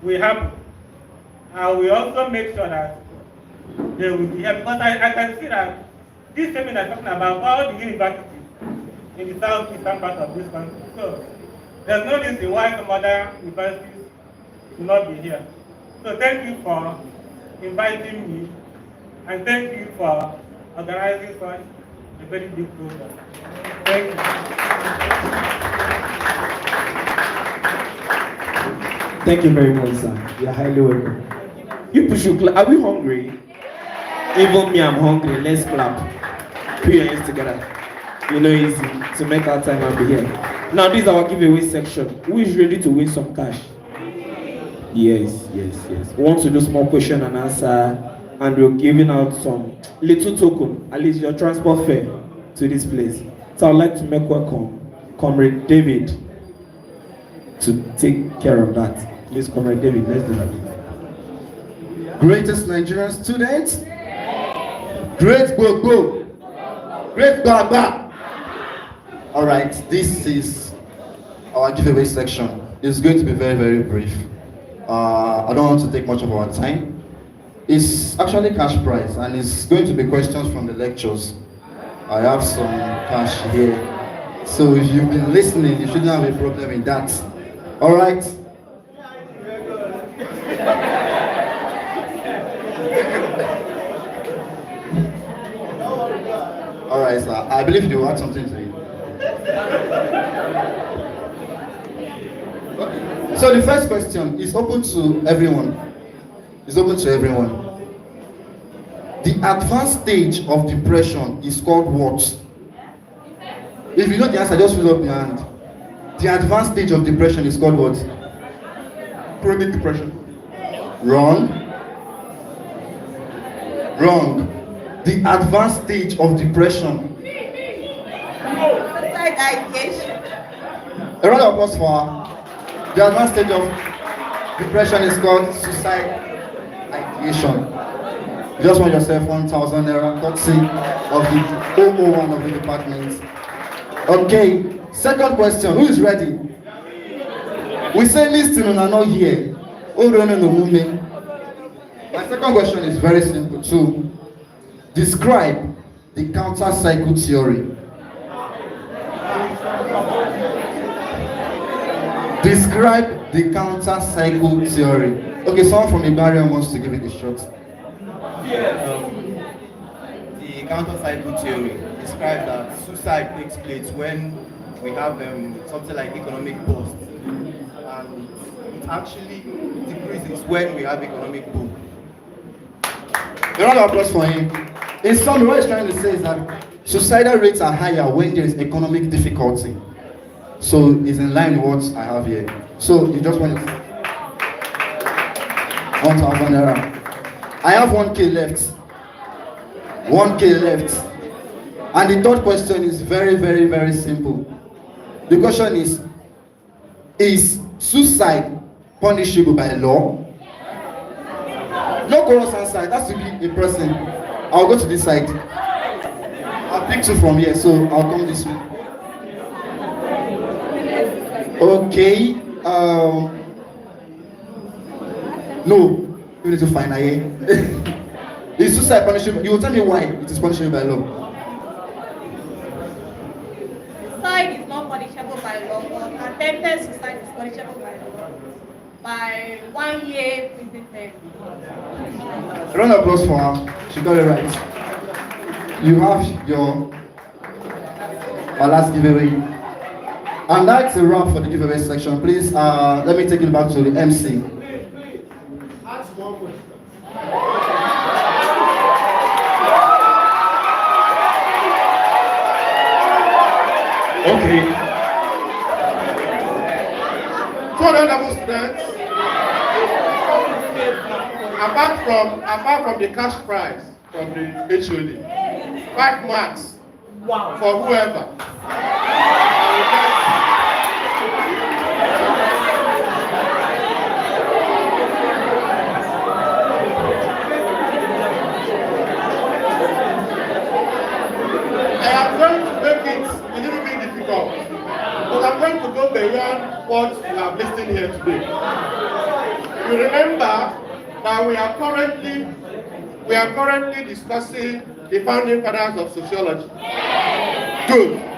will happen, I will also make sure that they will be here, because I can see that this seminar is talking about all the universities in the southeastern part of this country. So there's no reason why some other universities will not be here. So thank you for inviting me, and thank you for organizing such a very big program. Thank you. Thank you very much, sir. You're highly welcome. You people should clap. Are we hungry? Even me, I'm hungry. Let's clap. Put your hands together. You know, easy to make our time and be here. Now, this is our giveaway section. Who is ready to win some cash? Yes. We want to do small question and answer, and we're giving out some little token, at least your transport fare to this place. So I'd like to make welcome Comrade David to take care of that. Please, Comrade David, let's do that. Greatest Nigerian students, great go. Great Baba. All right, this is our giveaway section. It's going to be very, very brief. I don't want to take much of our time. It's actually cash prize, and it's going to be questions from the lectures. I have some cash here. So if you've been listening, you shouldn't have a problem with that. All right. All right, sir. I believe you want something to eat. Okay. So the first question is open to everyone. It's open to everyone. The advanced stage of depression is called what? If you know the answer, just fill up your hand. The advanced stage of depression is called what? Chronic depression. Wrong. Wrong. The advanced stage of depression. A round of applause for her. The advanced stage of depression is called suicide ideation. You just want yourself 1,000 naira courtesy of the 001 of the department. Okay, second question. Who is ready? We say listen and are not here. My second question is very simple too. Describe the counter cycle theory. Describe the counter cycle theory. Okay, someone from Ibaria wants to give it a shot. The counter cycle theory describes that suicide takes place when we have something like economic boost, and it actually decreases when we have economic boom. A round of applause for him. In summary, what he's trying to say is that suicidal rates are higher when there is economic difficulty. So it's in line with what I have here. So you just want 1,000 naira. I have 1K left. 1K left. And the third question is very, very, very simple. The question is suicide punishable by law? No chorus answer. It has to be a person. I'll go to this side. I'll pick two from here, so I'll come this way. Okay. No, you need to find a Is suicide punishable? You will tell me why it is punishable by law. Suicide is not punishable by law, but attempted suicide is punishable by law. By 1 year prison term. A round of applause for her. She got it right. You have your last giveaway. And that's a wrap for the giveaway section. Please, let me take it back to the MC. Ask one question. Okay. 200 level students. Apart from the cash prize from the HOD, 5 marks for whoever. go beyond what we have listened here today. You remember that we are currently discussing the founding fathers of sociology. Good.